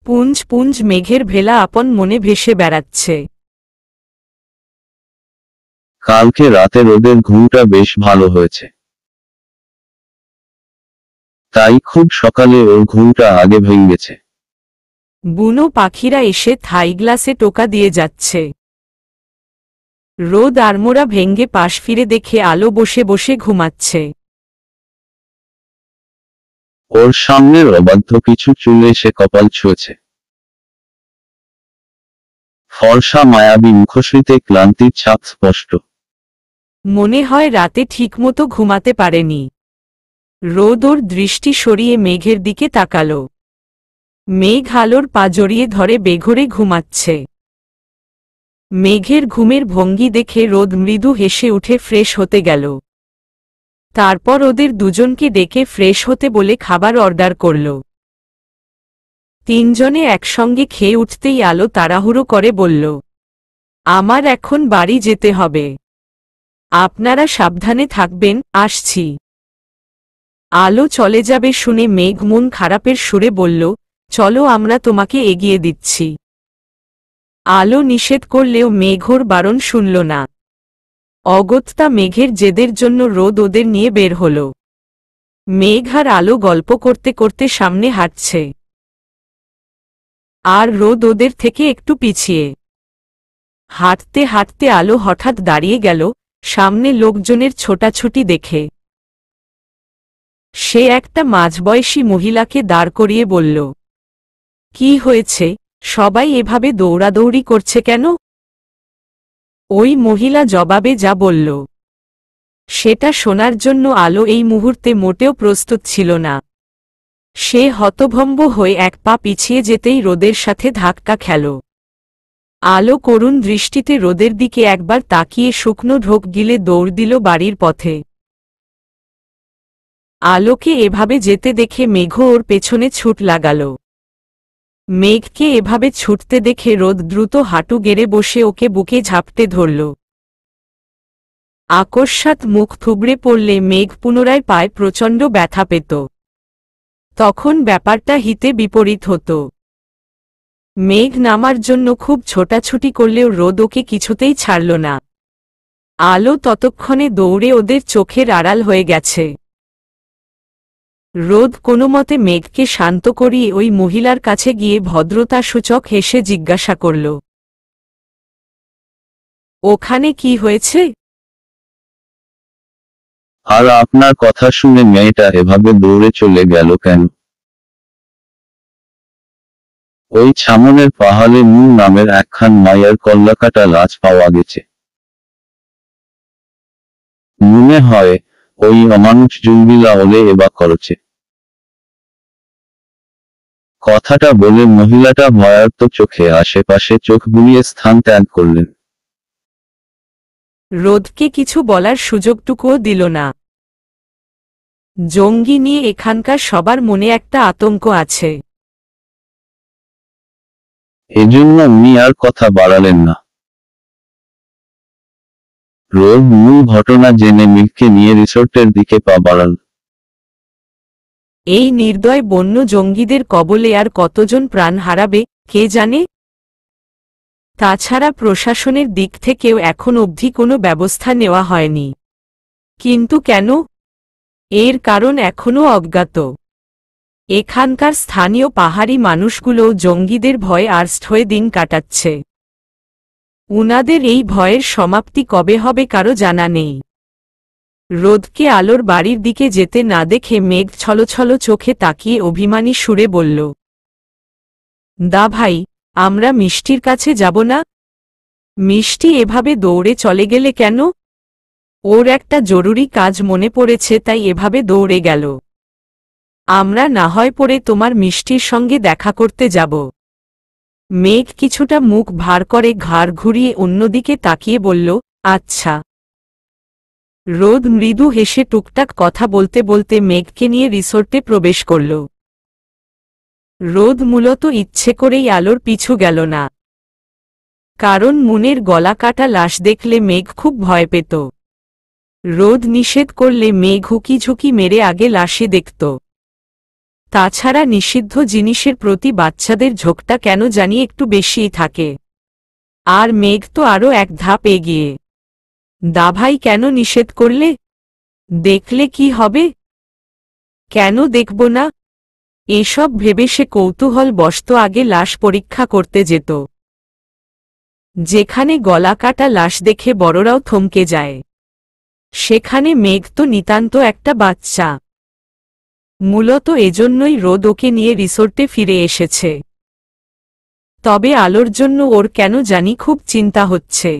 পুঞ্জ পুঞ্জ মেঘের ভেলা আপন মনে ভেসে বেড়াচ্ছে। কালকে রাতে রোদের ঘুমটা বেশ ভালো হয়েছে, তাই খুব সকালে ওর ঘুমটা আগে ভেঙেছে। বুনো পাখিরা এসে থাই গ্লাসে টোকা দিয়ে যাচ্ছে। রোদ আড়মোড়া ভেঙ্গে পাশ ফিরে দেখে আলো বসে বসে ঘুমাচ্ছে। ওর সামনের অবাধ্য কিছু চুলে এসে কপাল ছুঁয়েছে। ফর্সা মায়াবী মুখশ্রীতে ক্লান্তির ছাপ স্পষ্ট। মনে হয় রাতে ঠিকমতো ঘুমাতে পারেনি। রোদ ওর দৃষ্টি সরিয়ে মেঘের দিকে তাকালো। মেঘ আলোর পা জড়িয়ে ধরে বেঘোরে ঘুমাচ্ছে। মেঘের ঘুমের ভঙ্গি দেখে রোদ মৃদু হেসে উঠে ফ্রেশ হতে গেল। তারপর ওদের দুজনকে ডেকে ফ্রেশ হতে বলে খাবার অর্ডার করল। তিনজনে একসঙ্গে খেয়ে উঠতেই আলো তাড়াহুড়ো করে বলল, আমার এখন বাড়ি যেতে হবে। আপনারা সাবধানে থাকবেন, আসছি। আলো চলে যাবে শুনে মেঘ মন খারাপের সুরে বলল, চলো আমরা তোমাকে এগিয়ে দিচ্ছি। আলো নিষেধ করলেও মেঘ ওর বারণ শুনল না। অগত্যা মেঘের জেদের জন্য রোদ ওদের নিয়ে বের হল। মেঘ আর আলো গল্প করতে করতে সামনে হাঁটছে, আর রোদ ওদের থেকে একটু পিছিয়ে। হাঁটতে হাঁটতে আলো হঠাৎ দাঁড়িয়ে গেল সামনে লোকজনের ছোটাছুটি দেখে। সে একটা মাঝবয়সী মহিলাকে দাঁড় করিয়ে বলল, কি হয়েছে, সবাই এভাবে দৌড়াদৌড়ি করছে কেন? ওই মহিলা জবাবে যা বলল, সেটা শোনার জন্য আলো এই মুহূর্তে মোটেও প্রস্তুত ছিল না। সে হতভম্ব হয়ে এক পা পিছিয়ে যেতেই রোদের সাথে ধাক্কা খেল। আলো করুণ দৃষ্টিতে রোদের দিকে একবার তাকিয়ে শুকনো ঢোক গিলে দৌড় দিল বাড়ির পথে। আলোকে এভাবে যেতে দেখে মেঘ ওর পেছনে ছুট লাগাল। মেঘকে এভাবে ছুটতে দেখে রোদ দ্রুত হাঁটু গেড়ে বসে ওকে বুকে ঝাপটে ধরল। আকস্মাৎ মুখ থুবড়ে পড়লে মেঘ পুনরায় পায় প্রচণ্ড ব্যথা পেত। তখন ব্যাপারটা হিতে বিপরীত হতো। মেঘ নামার জন্য খুব ছোটাছুটি করলেও রোদ ওকে কিছুতেই ছাড়ল না। আলো ততক্ষণে দৌড়ে ওদের চোখের আড়াল হয়ে গেছে। রোদ কোনোমতে মেঘকে শান্ত করিয়ে ওই মহিলার কাছে গিয়ে ভদ্রতাসূচক হেসে জিজ্ঞাসা করল, ওখানে কি হয়েছে? আর আপনার কথা শুনে মেয়েটা এভাবে দৌড়ে চলে গেল কেন? ওই ছামনের পাহাড়ে নূর নামের একখান মায়ের কল্লাকাটা লাশ পাওয়া গেছে। মনে হয় ওই অমানুষ জঙ্গিলা ওলে এবা করেছে। কথাটা বলে মহিলাটা ভয়ার্ত চোখে আশেপাশে চোখ বুলিয়ে স্থান ত্যাগ করলেন। রোদকে কিছু বলার সুযোগটুকুও দিল না। জঙ্গি নিয়ে এখানকার সবার মনে একটা আতঙ্ক আছে। এজন্য উনি আর কথা বাড়ালেন না। রোদ মূল ঘটনা জেনে মেঘকে নিয়ে রিসোর্টের দিকে পা বাড়াল। এই নির্দয় বন্য জঙ্গিদের কবলে আর কতজন প্রাণ হারাবে কে জানে। তাছাড়া প্রশাসনের দিক থেকেও এখন অবধি কোনো ব্যবস্থা নেওয়া হয়নি। কিন্তু কেন? এর কারণ এখনও অজ্ঞাত। এখানকার স্থানীয় পাহাড়ি মানুষগুলো জঙ্গিদের ভয়ে আর্স্ট হয়ে দিন কাটাচ্ছে। উনাদের এই ভয়ের সমাপ্তি কবে হবে কারো জানা নেই। রোদকে আলোর বাড়ির দিকে যেতে না দেখে মেঘ ছলছল চোখে তাকিয়ে অভিমানী সুরে বলল, দা ভাই, আমরা মিষ্টির কাছে যাব না? মিষ্টি এভাবে দৌড়ে চলে গেলে কেন? ওর একটা জরুরি কাজ মনে পড়েছে তাই এভাবে দৌড়ে গেল। আমরা না হয় পরে তোমার মিষ্টির সঙ্গে দেখা করতে যাব। মেঘ কিছুটা মুখ ভার করে ঘাড় ঘুরিয়ে অন্যদিকে তাকিয়ে বলল, আচ্ছা। রোদ মৃদু হেসে টুকটাক কথা বলতে বলতে মেঘকে নিয়ে রিসোর্টে প্রবেশ করল। রোদ মূলত ইচ্ছে করেই আলোর পিছু গেল না। কারণ মুনের গলা কাটা লাশ দেখলে মেঘ খুব ভয় পেত। রোদ নিষেধ করলে মেঘ ঝুঁকি মেরে আগে লাশে দেখত। তাছাড়া নিষিদ্ধ জিনিসের প্রতি বাচ্চাদের ঝোঁকটা কেন জানি একটু বেশিই থাকে। আর মেঘ তো আরও এক ধাপ এগিয়ে। দাভাই কেন নিষেধ করলে? দেখলে কি হবে? কেন দেখব না? এসব ভেবে সে কৌতূহলবশত আগে লাশ পরীক্ষা করতে যেত, যেখানে গলাকাটা লাশ দেখে বড়রাও থমকে যায়। সেখানে মেঘ তো নিতান্ত একটা বাচ্চা। মূলত এজন্যই রোদ ওকে নিয়ে রিসোর্টে ফিরে এসেছে। তবে আলোর জন্য ওর কেন জানি খুব চিন্তা হচ্ছে।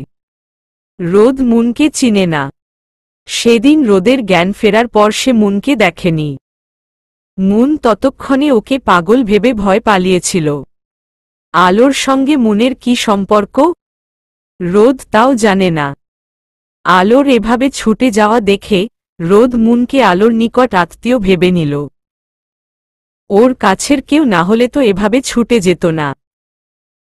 রোদ মুনকে চিনে না। সেদিন রোদের জ্ঞান ফেরার পর সে মুনকে দেখেনি। মুন ততক্ষণে ওকে পাগল ভেবে ভয় পালিয়েছিল। আলোর সঙ্গে মুনের কি সম্পর্ক, রোদ তাও জানে না। আলোর এভাবে ছুটে যাওয়া দেখে রোদ মুনকে আলোর নিকট আত্মীয় ভেবে নিল। ওর কাছের কেউ না হলে তো এভাবে ছুটে যেত না।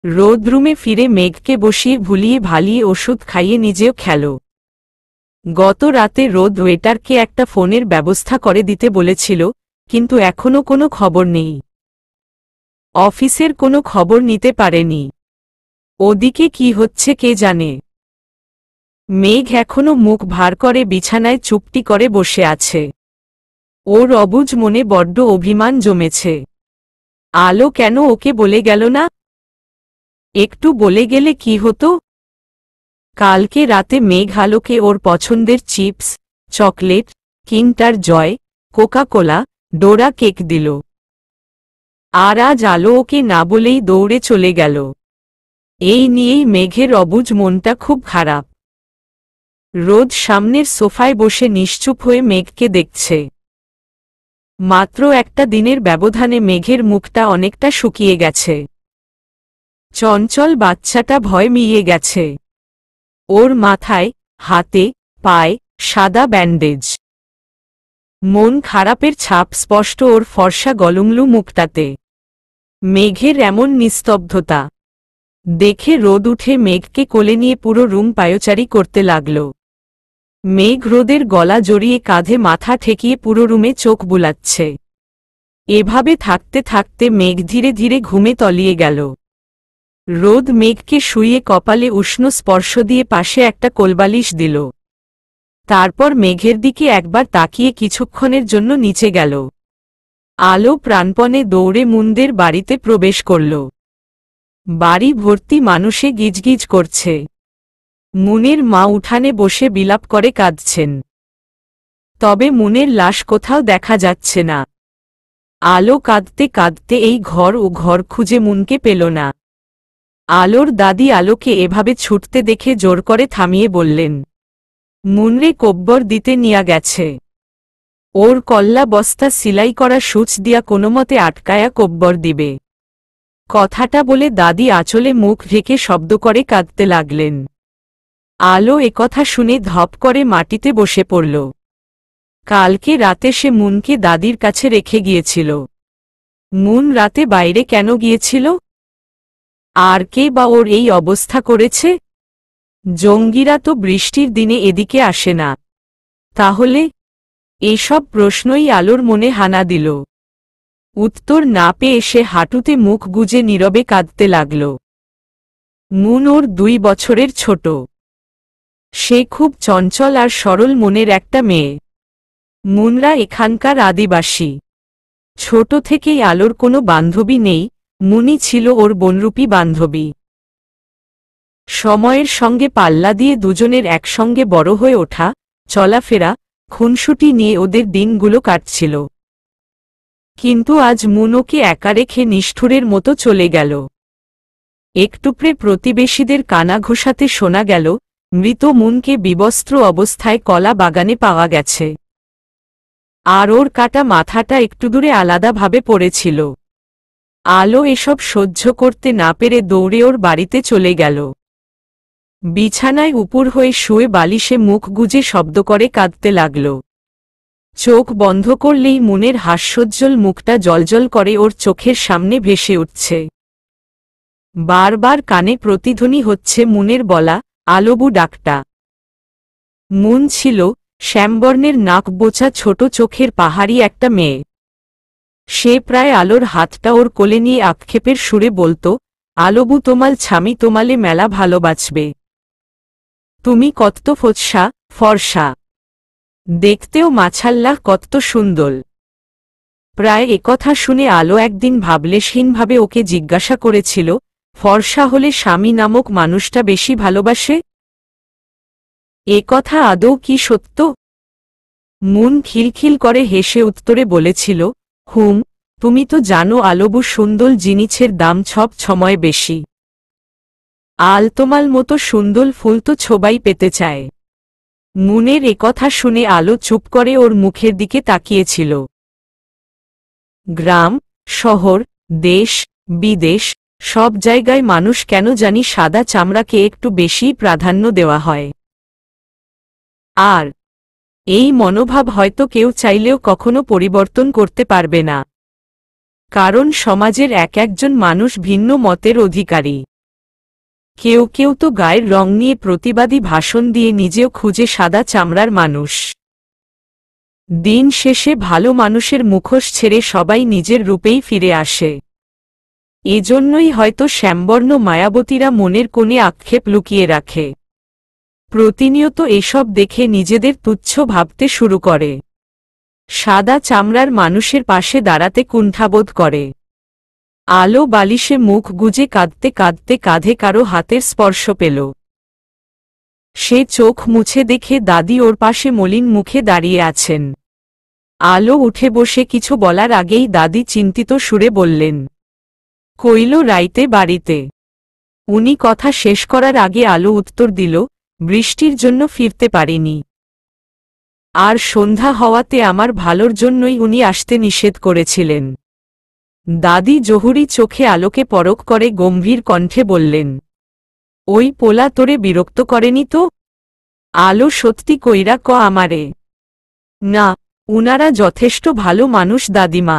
রোদ রুমে ফিরে মেঘকে বসিয়ে ভুলিয়ে ভালিয়ে ওষুধ খাইয়ে নিজেও খেল। গত রাতে রোদ ওয়েটারকে একটা ফোনের ব্যবস্থা করে দিতে বলেছিল, কিন্তু এখনো কোনো খবর নেই। অফিসের কোনো খবর নিতে পারেনি। ওদিকে কি হচ্ছে কে জানে। মেঘ এখনো মুখ ভার করে বিছানায় চুপটি করে বসে আছে। ওর অবুঝ মনে বড্ড অভিমান জমেছে। আলো কেন ওকে বলে গেল না? একটু বলে গেলে কি হতো? কালকে রাতে মেঘ আলোকে ওর পছন্দের চিপস, চকলেট, কিন্টার জয়, কোকা কোলা, ডোরা কেক দিল। আর আজ আলো ওকে না বলেই দৌড়ে চলে গেল। এই নিয়েই মেঘের অবুঝ মনটা খুব খারাপ। রোদ সামনের সোফায় বসে নিশ্চুপ হয়ে মেঘকে দেখছে। মাত্র একটা দিনের ব্যবধানে মেঘের মুখটা অনেকটা শুকিয়ে গেছে। চঞ্চল বাচ্চাটা ভয় মিইয়ে গেছে। ওর মাথায়, হাতে, পায়ে সাদা ব্যান্ডেজ। মন খারাপের ছাপ স্পষ্ট ওর ফর্সা গলুমলু মুখটাতে। মেঘের এমন নিস্তব্ধতা দেখে রোদ উঠে মেঘকে কোলে নিয়ে পুরো রুম পায়চারি করতে লাগল। মেঘ রোদের গলা জড়িয়ে কাঁধে মাথা ঠেকিয়ে পুরো রুমে চোখ বুলাচ্ছে। এভাবে থাকতে থাকতে মেঘ ধীরে ধীরে ঘুমে তলিয়ে গেল। রোদ মেঘকে শুইয়ে কপালে উষ্ণ স্পর্শ দিয়ে পাশে একটা কোলবালিশ দিল। তারপর মেঘের দিকে একবার তাকিয়ে কিছুক্ষণের জন্য নিচে গেল। আলো প্রাণপণে দৌড়ে মুনদের বাড়িতে প্রবেশ করল। বাড়ি ভর্তি মানুষে গিজগিজ করছে। মুনের মা উঠানে বসে বিলাপ করে কাঁদছেন। তবে মুনের লাশ কোথাও দেখা যাচ্ছে না। আলো কাঁদতে কাঁদতে এই ঘর ও ঘর খুঁজে মুনকে পেল না। আলোর দাদি আলোকে এভাবে ছুটতে দেখে জোর করে থামিয়ে বললেন, মুনরে কব্বর দিতে নিয়া গেছে। ওর কল্লা বস্তা সিলাই করা সূচ দিয়া কোনোমতে আটকায়া কব্বর দিবে। কথাটা বলে দাদি আঁচলে মুখ ঢেকে শব্দ করে কাঁদতে লাগলেন। আলো একথা শুনে ধপ করে মাটিতে বসে পড়ল। কালকে রাতে সে মুনকে দাদির কাছে রেখে গিয়েছিল। মুন রাতে বাইরে কেন গিয়েছিল? আর কে বা ওর এই অবস্থা করেছে? জঙ্গিরা তো বৃষ্টির দিনে এদিকে আসে না। তাহলে? এসব প্রশ্নই আলোর মনে হানা দিল। উত্তর না পেয়ে সে হাঁটুতে মুখ গুজে নীরবে কাঁদতে লাগল। মুন ওর 2 বছরের ছোট। সে খুব চঞ্চল আর সরল মনের একটা মেয়ে। মুনরা এখানকার আদিবাসী। ছোট থেকেই আলোর কোনো বান্ধবী নেই, মুনি ছিল ওর বনরূপী বান্ধবী। সময়ের সঙ্গে পাল্লা দিয়ে দুজনের একসঙ্গে বড় হয়ে ওঠা, চলাফেরা, খুনসুটি নিয়ে ওদের দিনগুলো কাটছিল। কিন্তু আজ মুন ওকে একা রেখে নিষ্ঠুরের মতো চলে গেল। একটুপরে প্রতিবেশীদের কানা ঘোষাতে শোনা গেল, মৃত মুনকে বিবস্ত্র অবস্থায় কলা বাগানে পাওয়া গেছে। আর ওর কাটা মাথাটা একটু দূরে আলাদাভাবে পড়েছিল। আলো এসব সহ্য করতে না পেরে দৌড়ে ওর বাড়িতে চলে গেল। বিছানায় উপুর হয়ে শুয়ে বালিশে মুখ গুজে শব্দ করে কাঁদতে লাগল। চোখ বন্ধ করলেই মুনের হাস্যোজ্জ্বল মুখটা জ্বলজ্বল করে ওর চোখের সামনে ভেসে উঠছে। বারবার কানে প্রতিধ্বনি হচ্ছে মুনের বলা, আলোবু ডাকটা। মুন ছিল শ্যামবর্ণের নাক বোচা ছোট চোখের পাহাড়ি একটা মেয়ে। সে প্রায় আলোর হাতটা ওর কোলে নিয়ে আক্ষেপের সুরে বলত, আলোবু তোমাল ছামি তোমালে মেলা ভালোবাসবে। তুমি কত্ত ফোৎসা ফর্সা, দেখতেও মাছাল্লাহ কত্ত সুন্দর। প্রায় একথা শুনে আলো একদিন ভাবলেশহীনভাবে ওকে জিজ্ঞাসা করেছিল, ফর্সা হলে স্বামী নামক মানুষটা বেশি ভালোবাসে? একথা আদৌ কি সত্য? মুন খিলখিল করে হেসে উত্তরে বলেছিল, হুম, তুমি তো জানো আলোবু সুন্দর জিনিসের দাম সব সময় বেশি। আলতোমাল মতো সুন্দর ফুল তো ছোবাই পেতে চায়। মুনের একথা শুনে আলো চুপ করে ওর মুখের দিকে তাকিয়েছিল। গ্রাম, শহর, দেশ, বিদেশ, সব জায়গায় মানুষ কেন জানি সাদা চামড়াকে একটু বেশিই প্রাধান্য দেওয়া হয়। আর এই মনোভাব হয়তো কেউ চাইলেও কখনো পরিবর্তন করতে পারবে না, কারণ সমাজের এক একজন মানুষ ভিন্ন মতের অধিকারী। কেউ কেউ তো গায়ের রং নিয়ে প্রতিবাদী ভাষণ দিয়ে নিজেও খুঁজে সাদা চামড়ার মানুষ। দিন শেষে ভালো মানুষের মুখোশ ছেড়ে সবাই নিজের রূপেই ফিরে আসে। এজন্যই হয়তো শ্যামবর্ণ মায়াবতীরা মনের কোণে আক্ষেপ লুকিয়ে রাখে। প্রতিনিয়ত এসব দেখে নিজেদের তুচ্ছ ভাবতে শুরু করে। সাদা চামড়ার মানুষের পাশে দাঁড়াতে কুণ্ঠাবোধ করে। আলো বালিশে মুখ গুজে কাঁদতে কাঁদতে কাঁধে কারো হাতের স্পর্শ পেল। সে চোখ মুছে দেখে দাদি ওর পাশে মলিন মুখে দাঁড়িয়ে আছেন। আলো উঠে বসে কিছু বলার আগেই দাদি চিন্তিত সুরে বললেন, কইল রাইতে বাড়িতে। উনি কথা শেষ করার আগে আলো উত্তর দিল, বৃষ্টির জন্য ফিরতে পারিনি। আর সন্ধ্যা হওয়াতে আমার ভালোর জন্যই উনি আসতে নিষেধ করেছিলেন। দাদি জহুরি চোখে আলোকে পরখ করে গম্ভীর কণ্ঠে বললেন, ওই পোলা তোরে বিরক্ত করেনি তো? আলো সত্যি কইরা ক আমারে। না, উনারা যথেষ্ট ভালো মানুষ দাদিমা।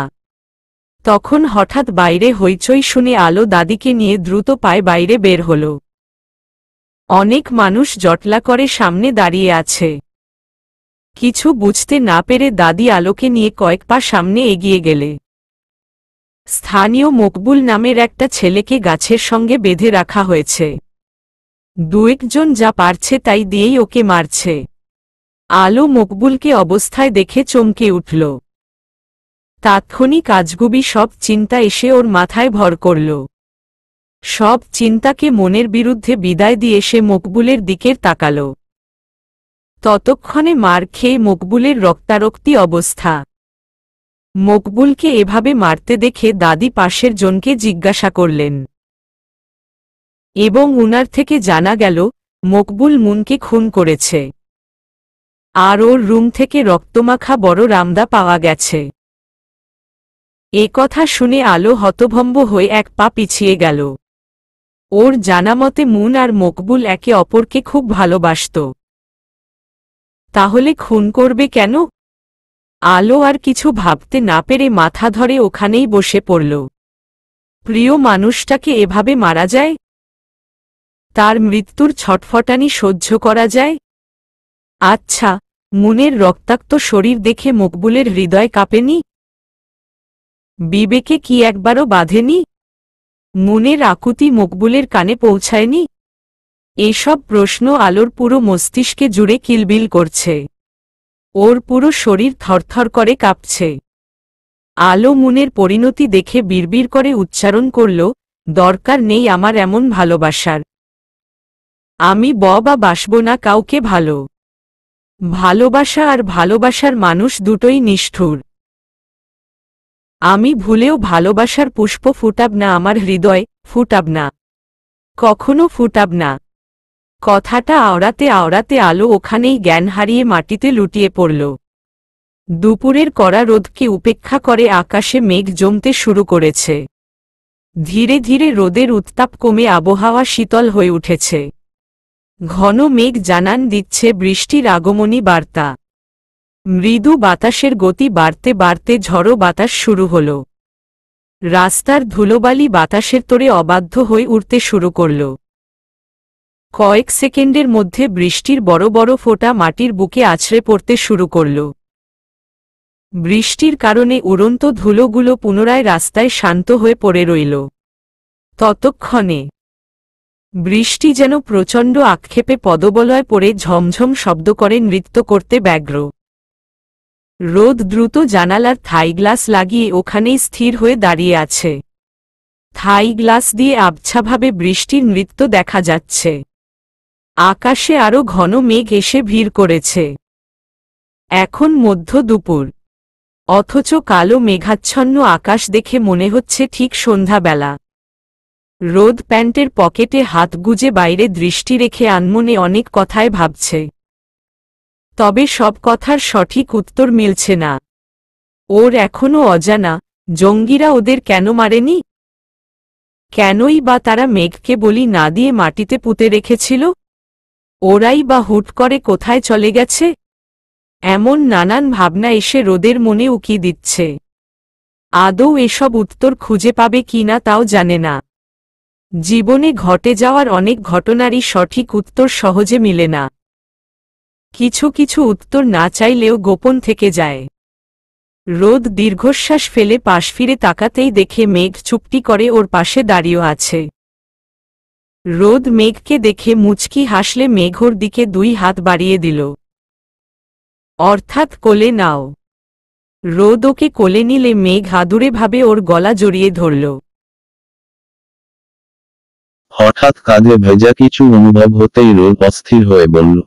তখন হঠাৎ বাইরে হইচই শুনে আলো দাদিকে নিয়ে দ্রুত পায়ে বাইরে বের হল। অনেক মানুষ জটলা করে সামনে দাঁড়িয়ে আছে। কিছু বুঝতে না পেরে দাদি আলোকে নিয়ে কয়েক পা সামনে এগিয়ে গেলে স্থানীয় মকবুল নামের একটা ছেলেকে গাছের সঙ্গে বেঁধে রাখা হয়েছে। দুয়েকজন যা পারছে তাই দিয়েই ওকে মারছে। আলো মকবুলকে অবস্থায় দেখে চমকে উঠল। তাৎক্ষণিক আজগুবি সব চিন্তা এসে ওর মাথায় ভর করল। সব চিন্তাকে মনের বিরুদ্ধে বিদায় দিয়ে সে মকবুলের দিকের তাকাল। ততক্ষণে মার খেয়ে মকবুলের রক্তারক্তি অবস্থা। মকবুলকে এভাবে মারতে দেখে দাদি পাশের জনকে জিজ্ঞাসা করলেন, এবং উনার থেকে জানা গেল মকবুল মুনকে খুন করেছে। আর ওর রুম থেকে রক্তমাখা বড় রামদা পাওয়া গেছে। এ কথা শুনে আলো হতভম্ব হয়ে এক পা পিছিয়ে গেল। ওর জানামতে মুন আর মকবুল একে অপরকে খুব ভালোবাসত। তাহলে খুন করবে কেন? আলো আর কিছু ভাবতে না পেরে মাথা ধরে ওখানেই বসে পড়ল। প্রিয় মানুষটাকে এভাবে মারা যায়? তার মৃত্যুর ছটফটানি সহ্য করা যায়? আচ্ছা, মুনের রক্তাক্ত শরীর দেখে মকবুলের হৃদয় কাঁপেনি? বিবেকে কি একবারও বাঁধেনি? মুনের আকুতি মকবুলের কানে পৌঁছায়নি? এসব প্রশ্ন আলোর পুরো মস্তিষ্কে জুড়ে কিলবিল করছে। ওর পুরো শরীর থরথর করে কাঁপছে। আলো মুনের পরিণতি দেখে বিড়বিড় করে উচ্চারণ করল, দরকার নেই আমার এমন ভালোবাসার। আমি বা বাসব না কাউকে ভালো। ভালোবাসা আর ভালোবাসার মানুষ দুটোই নিষ্ঠুর। আমি ভুলেও ভালোবাসার পুষ্প ফুটাব না, আমার হৃদয় ফুটাব না, কখনো ফুটাব না। কথাটা আওড়াতে আওড়াতে আলো ওখানেই জ্ঞান হারিয়ে মাটিতে লুটিয়ে পড়ল। দুপুরের কড়া রোদকে উপেক্ষা করে আকাশে মেঘ জমতে শুরু করেছে। ধীরে ধীরে রোদের উত্তাপ কমে আবহাওয়া শীতল হয়ে উঠেছে। ঘন মেঘ জানান দিচ্ছে বৃষ্টির আগমনী বার্তা। মৃদু বাতাসের গতি বাড়তে বাড়তে ঝড়ো বাতাস শুরু হল। রাস্তার ধুলোবালি বাতাসের তোড়ে অবাধ্য হয়ে উঠতে শুরু করল। কয়েক সেকেন্ডের মধ্যে বৃষ্টির বড় বড় ফোঁটা মাটির বুকে আছড়ে পড়তে শুরু করল। বৃষ্টির কারণে উড়ন্ত ধুলোগুলো পুনরায় রাস্তায় শান্ত হয়ে পড়ে রইল। ততক্ষণে বৃষ্টি যেন প্রচণ্ড আক্ষেপে পদবলয় পড়ে ঝমঝম শব্দ করে নৃত্য করতে ব্যগ্র। রোদ দ্রুত জানালার থাই গ্লাস লাগিয়ে ওখানেই স্থির হয়ে দাঁড়িয়ে আছে। থাই গ্লাস দিয়ে আবছাভাবে বৃষ্টির নৃত্য দেখা যাচ্ছে। আকাশে আরো ঘন মেঘ এসে ভিড় করেছে। এখন মধ্য দুপুর, অথচ কালো মেঘাচ্ছন্ন আকাশ দেখে মনে হচ্ছে ঠিক সন্ধ্যাবেলা। রোদ প্যান্টের পকেটে হাত গুজে বাইরে দৃষ্টি রেখে আনমনে অনেক কথায় ভাবছে। তবে সব কথার সঠিক উত্তর মিলছে না। ওর এখনো অজানা, জঙ্গিরা ওদের কেন মারেনি? কেনই বা তারা মেঘকে বলি না দিয়ে মাটিতে পুঁতে রেখেছিল? ওরাই বা হুট করে কোথায় চলে গেছে? এমন নানান ভাবনা এসে রোদের মনে উকি দিচ্ছে। আদৌ এসব উত্তর খুঁজে পাবে কিনা তাও জানে না। জীবনে ঘটে যাওয়ার অনেক ঘটনারই সঠিক উত্তর সহজে মিলে না। কিছু কিছু উত্তর না চাইলেও গোপন থেকে যায়। রোদ দীর্ঘশ্বাস ফেলে পাশ ফিরে তাকাতেই দেখে মেঘ চুপটি করে ওর পাশে দাঁড়িয়ে আছে। রোদ মেঘকে দেখে মুচকি হাসলে মেঘ ওর দিকে 2 হাত বাড়িয়ে দিল। অর্থাৎ কোলে নাও। রোদ ওকে কোলে নিলে মেঘ আদুরে ভাবে ওর গলা জড়িয়ে ধরল। হঠাৎ কাঁধে ভেজা কিছু অনুভব হতেই রোদ অস্থির হয়ে বলল,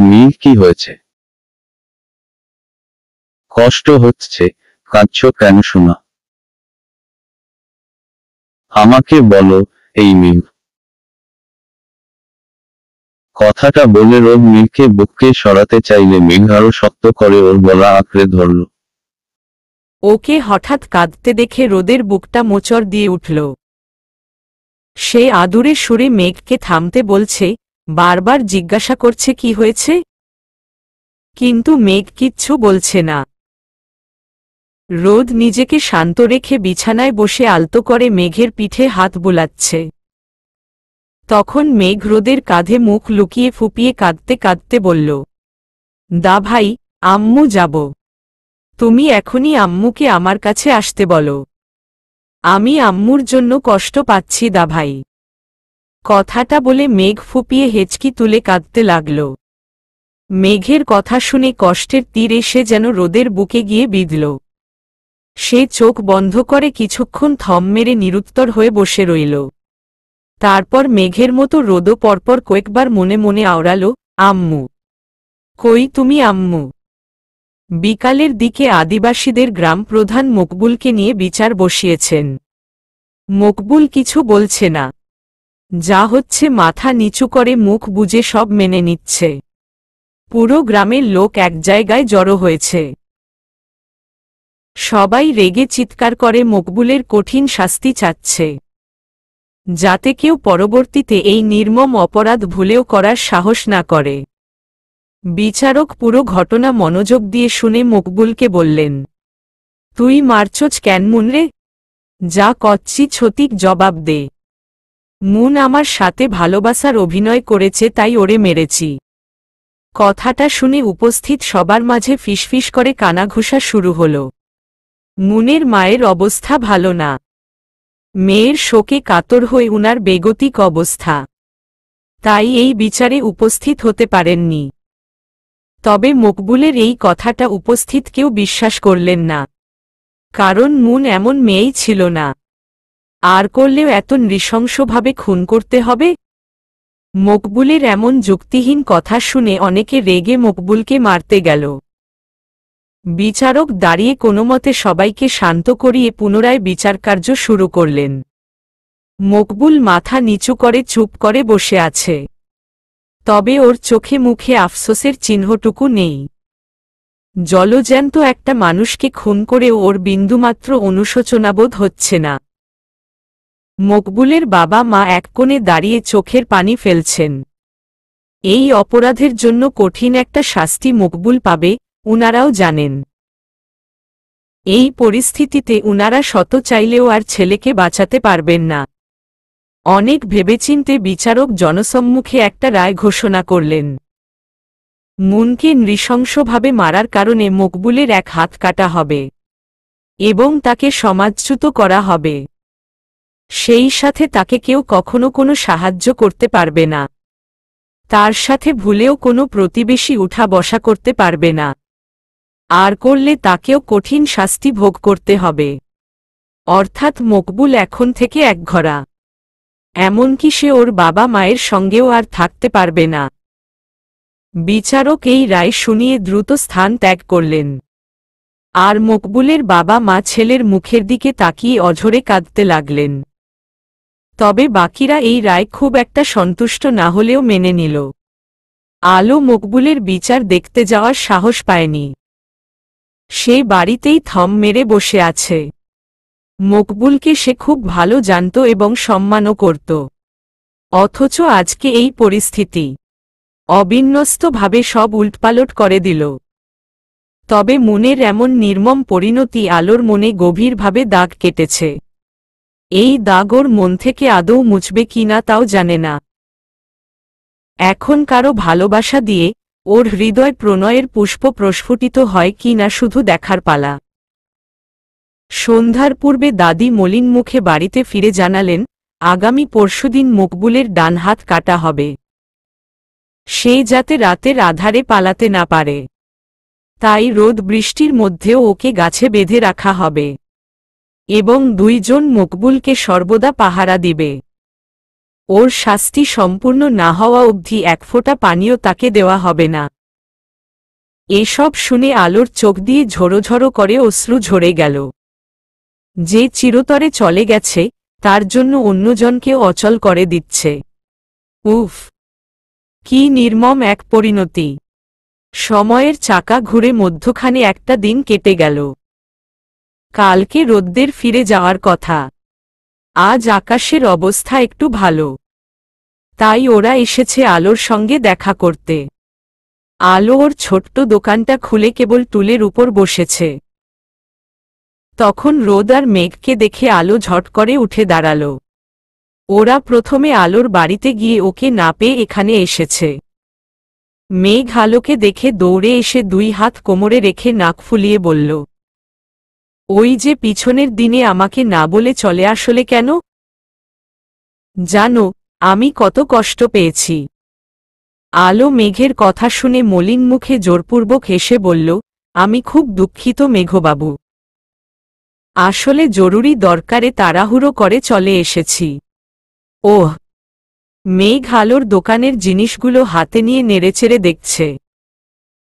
মেঘ, কি হয়েছে? কষ্ট হচ্ছে? কাঁদছো কেন শোনা? আমাকে বলো, এই মেঘ। কথাটা বলে রোদ মেঘকে বুককে সরাতে চাইলে মেঘ আরো শক্ত করে ওর গলা আঁকড়ে ধরল। ওকে হঠাৎ কাঁদতে দেখে রোদের বুকটা মোচড় দিয়ে উঠল। সে আদুরে সুরে মেঘকে থামতে বলছে, বারবার জিজ্ঞাসা করছে কি হয়েছে। কিন্তু মেঘ কিচ্ছু বলছে না। রোদ নিজেকে শান্ত রেখে বিছানায় বসে আলতো করে মেঘের পিঠে হাত বুলাচ্ছে। তখন মেঘ রোদের কাঁধে মুখ লুকিয়ে ফুপিয়ে কাঁদতে কাঁদতে বলল, দা ভাই, আম্মু যাব। তুমি এখনই আম্মুকে আমার কাছে আসতে বলো। আমি আম্মুর জন্য কষ্ট পাচ্ছি দা ভাই। কথাটা বলে মেঘ ফুপিয়ে হেঁচকি তুলে কাঁদতে লাগল। মেঘের কথা শুনে কষ্টের তীর এসে যেন রোদের বুকে গিয়ে বিঁধল। সে চোখ বন্ধ করে কিছুক্ষণ থম মেরে নিরুত্তর হয়ে বসে রইল। তারপর মেঘের মতো রোদও পরপর কয়েকবার মনে মনে আওড়াল, আম্মু কই তুমি আম্মু। বিকালের দিকে আদিবাসীদের গ্রাম প্রধান মকবুলকে নিয়ে বিচার বসিয়েছেন। মকবুল কিছু বলছে না। যা হচ্ছে মাথা নিচু করে মুখ বুজে সব মেনে নিচ্ছে। পুরো গ্রামের লোক এক জায়গায় জড়ো হয়েছে। সবাই রেগে চিৎকার করে মকবুলের কঠিন শাস্তি চাচ্ছে, যাতে কেউ পরবর্তীতে এই নির্মম অপরাধ ভুলেও করার সাহস না করে। বিচারক পুরো ঘটনা মনোযোগ দিয়ে শুনে মকবুলকে বললেন, তুই মারছস কেন মুনরে? যা কচ্ছি সঠিক জবাব দে। মুন আমার সাথে ভালোবাসার অভিনয় করেছে তাই ওরে মেরেছি। কথাটা শুনে উপস্থিত সবার মাঝে ফিসফিস করে কানাঘুষা শুরু হল। মুনের মায়ের অবস্থা ভালো না। মেয়ের শোকে কাতর হয়ে উনার বেগতিক অবস্থা, তাই এই বিচারে উপস্থিত হতে পারেননি। তবে মকবুলের এই কথাটা উপস্থিত কেউ বিশ্বাস করলেন না, কারণ মুন এমন মেয়েই ছিল না। আর করলেও এত নৃশংসভাবে খুন করতে হবে? মকবুলের এমন যুক্তিহীন কথা শুনে অনেকে রেগে মকবুলকে মারতে গেল। বিচারক দাঁড়িয়ে কোনোমতে সবাইকে শান্ত করিয়ে পুনরায় বিচারকার্য শুরু করলেন। মকবুল মাথা নিচু করে চুপ করে বসে আছে। তবে ওর চোখে মুখে আফসোসের চিহ্নটুকু নেই। জলজ্যান্ত একটা মানুষকে খুন করেও ওর বিন্দুমাত্র অনুশোচনাবোধ হচ্ছে না। মকবুলের বাবা মা এক কোণে দাঁড়িয়ে চোখের পানি ফেলছেন। এই অপরাধের জন্য কঠিন একটা শাস্তি মকবুল পাবে, উনারাও জানেন। এই পরিস্থিতিতে উনারা শত চাইলেও আর ছেলেকে বাঁচাতে পারবেন না। অনেক ভেবেচিন্তে বিচারক জনসম্মুখে একটা রায় ঘোষণা করলেন। মুনকে নৃশংসভাবে মারার কারণে মকবুলের এক হাত কাটা হবে এবং তাকে সমাজচ্যুত করা হবে। সেই সাথে তাকে কেউ কখনো কোনো সাহায্য করতে পারবে না। তার সাথে ভুলেও কোনো প্রতিবেশী উঠা বসা করতে পারবে না। আর করলে তাকেও কঠিন শাস্তি ভোগ করতে হবে। অর্থাৎ মকবুল এখন থেকে একঘরা। এমনকি সে ওর বাবা মায়ের সঙ্গেও আর থাকতে পারবে না। বিচারক এই রায় শুনিয়ে দ্রুত স্থান ত্যাগ করলেন। আর মকবুলের বাবা মা ছেলের মুখের দিকে তাকিয়ে অঝরে কাঁদতে লাগলেন। তবে বাকিরা এই রায় খুব একটা সন্তুষ্ট না হলেও মেনে নিল। আলো মকবুলের বিচার দেখতে যাওয়ার সাহস পায়নি। সে বাড়িতেই থম মেরে বসে আছে। মকবুলকে সে খুব ভালো জানত এবং সম্মানও করত। অথচ আজকে এই পরিস্থিতি অবিন্যস্তভাবে সব উল্টপালট করে দিল। তবে মুনের এমন নির্মম পরিণতি আলোর মনে গভীরভাবে দাগ কেটেছে। এই দাগ ওর মন থেকে আদৌ মুছবে কিনা তাও জানে না। এখন কারো ভালোবাসা দিয়ে ওর হৃদয় প্রণয়ের পুষ্প প্রস্ফুটিত হয় কি না শুধু দেখার পালা। সন্ধ্যার পূর্বে দাদি মলিন মুখে বাড়িতে ফিরে জানালেন, আগামী পরশুদিন মকবুলের ডান হাত কাটা হবে। সে যাতে রাতের আধারে পালাতে না পারে। তাই রোদ বৃষ্টির মধ্যেও ওকে গাছে বেঁধে রাখা হবে এবং দুইজন মকবুলকে সর্বদা পাহারা দিবে। ওর শাস্তি সম্পূর্ণ না হওয়া অবধি এক ফোঁটা পানিও তাকে দেওয়া হবে না। এসব শুনে আলোর চোখ দিয়ে ঝরোঝরো করে অশ্রু ঝরে গেল। যে চিরতরে চলে গেছে তার জন্য অন্যজনকেও অচল করে দিচ্ছে। উফ, কি নির্মম এক পরিণতি। সময়ের চাকা ঘুরে মধ্যখানে একটা দিন কেটে গেল। কালকে রোদ্দের ফিরে যাওয়ার কথা। আজ আকাশের অবস্থা একটু ভালো। তাই ওরা এসেছে আলোর সঙ্গে দেখা করতে। আলো ওর ছোট্ট দোকানটা খুলে কেবল টুলের উপর বসেছে। তখন রোদ আর মেঘকে দেখে আলো ঝট করে উঠে দাঁড়াল। ওরা প্রথমে আলোর বাড়িতে গিয়ে ওকে না পেয়ে এখানে এসেছে। মেঘ আলোকে দেখে দৌড়ে এসে দুই হাত কোমরে রেখে নাক ফুলিয়ে বলল, ওই যে পিছনের দিনে আমাকে না বলে চলে আসলে কেন? জানো আমি কত কষ্ট পেয়েছি। আলো মেঘের কথা শুনে মলিন মুখে জোরপূর্বক হেসে বলল, আমি খুব দুঃখিত মেঘবাবু। আসলে জরুরি দরকারে তাড়াহুড়ো করে চলে এসেছি। ওহ। মেঘ আলোর দোকানের জিনিসগুলো হাতে নিয়ে নেড়েচেড়ে দেখছে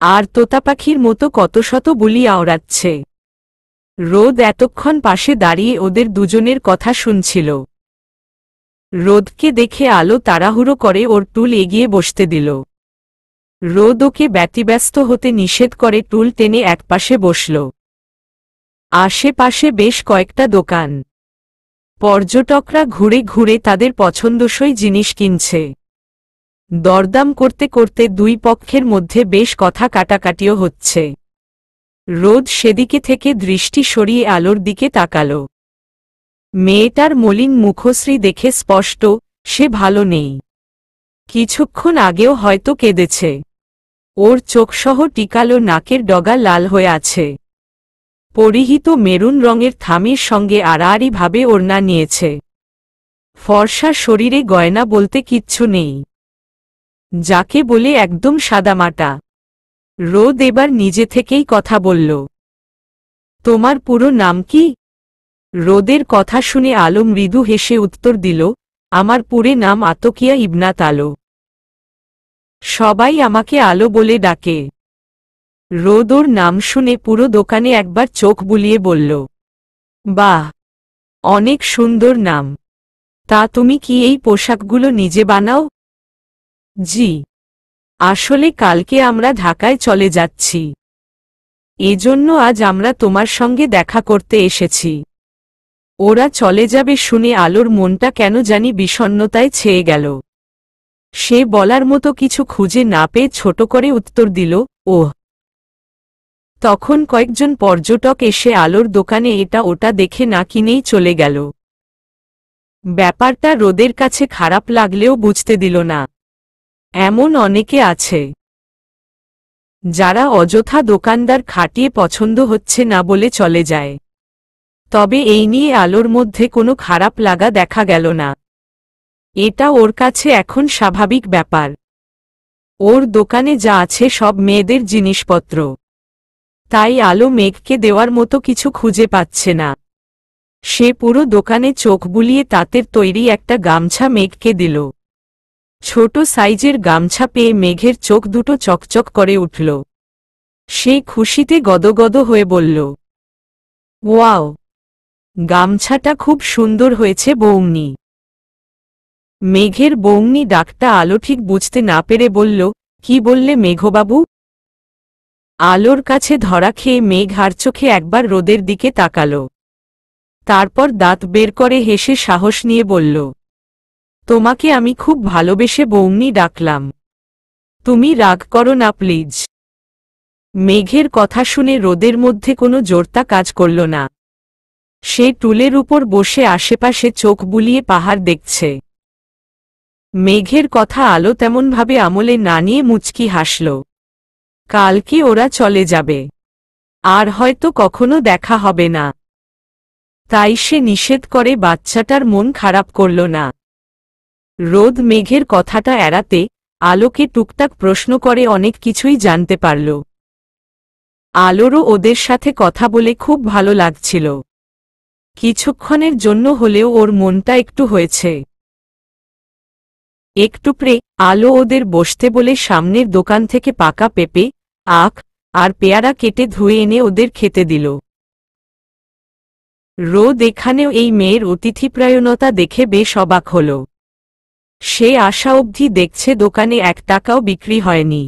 আর তোতাপাখির মতো কত শত বুলি আওড়াচ্ছে। রোদ এতক্ষণ পাশে দাঁড়িয়ে ওদের দুজনের কথা শুনছিল। রোদকে দেখে আলো তাড়াহুড়ো করে ওর টুল এগিয়ে বসতে দিল। রোদ ওকে ব্যতিব্যস্ত হতে নিষেধ করে টুল টেনে একপাশে বসল। আশেপাশে বেশ কয়েকটা দোকান। পর্যটকরা ঘুরে ঘুরে তাদের পছন্দসই জিনিস কিনছে। দরদাম করতে করতে দুই পক্ষের মধ্যে বেশ কথা কাটাকাটিও হচ্ছে। রোদ সেদিকে থেকে দৃষ্টি সরিয়ে আলোর দিকে তাকাল। মেয়েটার মলিন মুখশ্রী দেখে স্পষ্ট সে ভালো নেই। কিছুক্ষণ আগেও হয়তো কেঁদেছে। ওর চোখসহ টিকালো নাকের ডগা লাল হয়ে আছে। পরিহিত মেরুন রঙের থামির সঙ্গে আড়াআড়ি ভাবে ওড়না নিয়েছে। ফর্সা শরীরে গয়না বলতে কিচ্ছু নেই, যাকে বলে একদম সাদামাটা। রোদ এবার নিজে থেকেই কথা বলল, তোমার পুরো নাম কি? রোদের কথা শুনে আলো মৃদু হেসে উত্তর দিল, আমার পুরে নাম আতকিয়া ইবনাত আলো। সবাই আমাকে আলো বলে ডাকে। রোদ ওর নাম শুনে পুরো দোকানে একবার চোখ বুলিয়ে বলল, বাহ, অনেক সুন্দর নাম। তা তুমি কি এই পোশাকগুলো নিজে বানাও? জি, আসলে কালকে আমরা ঢাকায় চলে যাচ্ছি। এজন্য আজ আমরা তোমার সঙ্গে দেখা করতে এসেছি। ওরা চলে যাবে শুনে আলোর মনটা কেন জানি বিষণ্ণতায় ছেয়ে গেল। সে বলার মতো কিছু খুঁজে না পেয়ে ছোট করে উত্তর দিল, ওহ। তখন কয়েকজন পর্যটক এসে আলোর দোকানে এটা ওটা দেখে না কিনেই চলে গেল। ব্যাপারটা রোদের কাছে খারাপ লাগলেও বুঝতে দিল না। এমন অনেকে আছে যারা অযথা দোকানদার খাটিয়ে পছন্দ হচ্ছে না বলে চলে যায়। তবে এই নিয়ে আলোর মধ্যে কোনো খারাপ লাগা দেখা গেল না। এটা ওর কাছে এখন স্বাভাবিক ব্যাপার। ওর দোকানে যা আছে সব মেয়েদের জিনিসপত্র, তাই আলো মেঘকে দেওয়ার মতো কিছু খুঁজে পাচ্ছে না। সে পুরো দোকানে চোখ বুলিয়ে তাঁতের তৈরি একটা গামছা মেঘকে দিল। ছোট সাইজের গামছা পেয়ে মেঘের চোখ দুটো চকচক করে উঠল। সে খুশিতে গদগদ হয়ে বলল, ওয়াও, গামছাটা খুব সুন্দর হয়েছে বৌমনি। মেঘের বৌমনি ডাকটা আলো ঠিক বুঝতে না পেরে বলল, কি বললে মেঘবাবু? আলোর কাছে ধরা খেয়ে মেঘ আর চোখে একবার রোদের দিকে তাকাল। তারপর দাঁত বের করে হেসে সাহস নিয়ে বলল, তোমাকে আমি খুব ভালোবেসে বৌমনি ডাকলাম, তুমি রাগ করো না প্লিজ। মেঘের কথা শুনে রোদের মধ্যে কোনো জোরতা কাজ করল না। সে টুলের উপর বসে আশেপাশে চোখ বুলিয়ে পাহাড় দেখছে। মেঘের কথা আলো তেমনভাবে আমলে না নিয়ে মুচকি হাসল। কালকে ওরা চলে যাবে, আর হয়তো কখনো দেখা হবে না। তাই সে নিষেধ করে বাচ্চাটার মন খারাপ করল না। রোদ মেঘের কথাটা এড়াতে আলোকে টুকটাক প্রশ্ন করে অনেক কিছুই জানতে পারল। আলোরও ওদের সাথে কথা বলে খুব ভালো লাগছিল। কিছুক্ষণের জন্য হলেও ওর মনটা একটু হয়েছে। একটু পরে আলো ওদের বসতে বলে সামনের দোকান থেকে পাকা পেঁপে, আখ আর পেয়ারা কেটে ধুয়ে এনে ওদের খেতে দিল। রোদ এখানেও এই মেয়ের অতিথিপ্রায়ণতা দেখে বেশ অবাক হল। সে আশা অবধি দেখছে দোকানে 1 টাকাও বিক্রি হয়নি।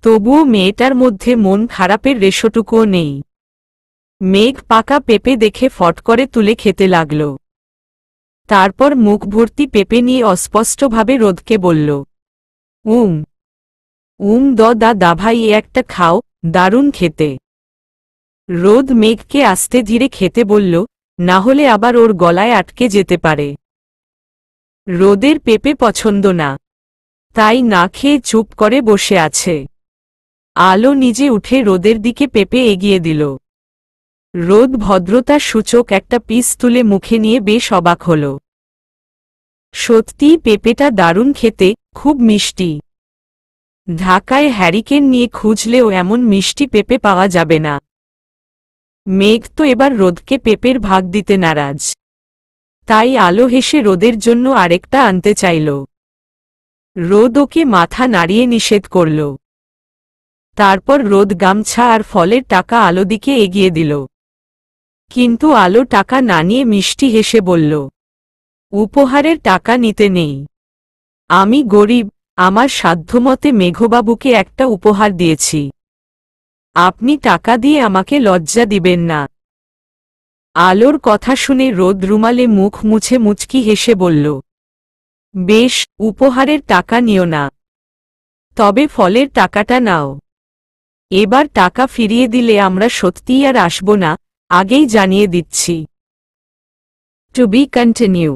তবুও মেয়েটার মধ্যে মন খারাপের রেশটুকুও নেই। মেঘ পাকা পেঁপে দেখে ফট করে তুলে খেতে লাগল। তারপর মুখ ভর্তি পেঁপে নিয়ে অস্পষ্টভাবে রোদকে বলল, দা ভাই একটা খাও, দারুণ খেতে। রোদ মেঘকে আস্তে ধীরে খেতে বলল, না হলে আবার ওর গলায় আটকে যেতে পারে। রোদের পেঁপে পছন্দ না, তাই না খেয়ে চুপ করে বসে আছে। আলো নিজে উঠে রোদের দিকে পেঁপে এগিয়ে দিল। রোদ ভদ্রতার সূচক একটা পিস তুলে মুখে নিয়ে বেশ অবাক হল। সত্যিই পেঁপেটা দারুণ খেতে, খুব মিষ্টি। ঢাকায় হ্যারিকেন নিয়ে খুঁজলেও এমন মিষ্টি পেঁপে পাওয়া যাবে না। মেঘ তো এবার রোদকে পেঁপের ভাগ দিতে নারাজ। তাই আলো হেসে রোদের জন্য আরেকটা আনতে চাইল। রোদ ওকে মাথা নাড়িয়ে নিষেধ করল। তারপর রোদ গামছা আর ফলের টাকা আলো দিকে এগিয়ে দিল। কিন্তু আলো টাকা না নিয়ে মিষ্টি হেসে বলল, উপহারের টাকা নিতে নেই। আমি গরিব, আমার সাধ্যমতে মেঘবাবুকে একটা উপহার দিয়েছি। আপনি টাকা দিয়ে আমাকে লজ্জা দিবেন না। আলোর কথা শুনে রোদ রুমালে মুখ মুছে মুচকি হেসে বলল, বেশ, উপহারের টাকা নিও না, তবে ফলের টাকাটা নাও। এবার টাকা ফিরিয়ে দিলে আমরা সত্যিই আর আসব না, আগেই জানিয়ে দিচ্ছি। To be continue.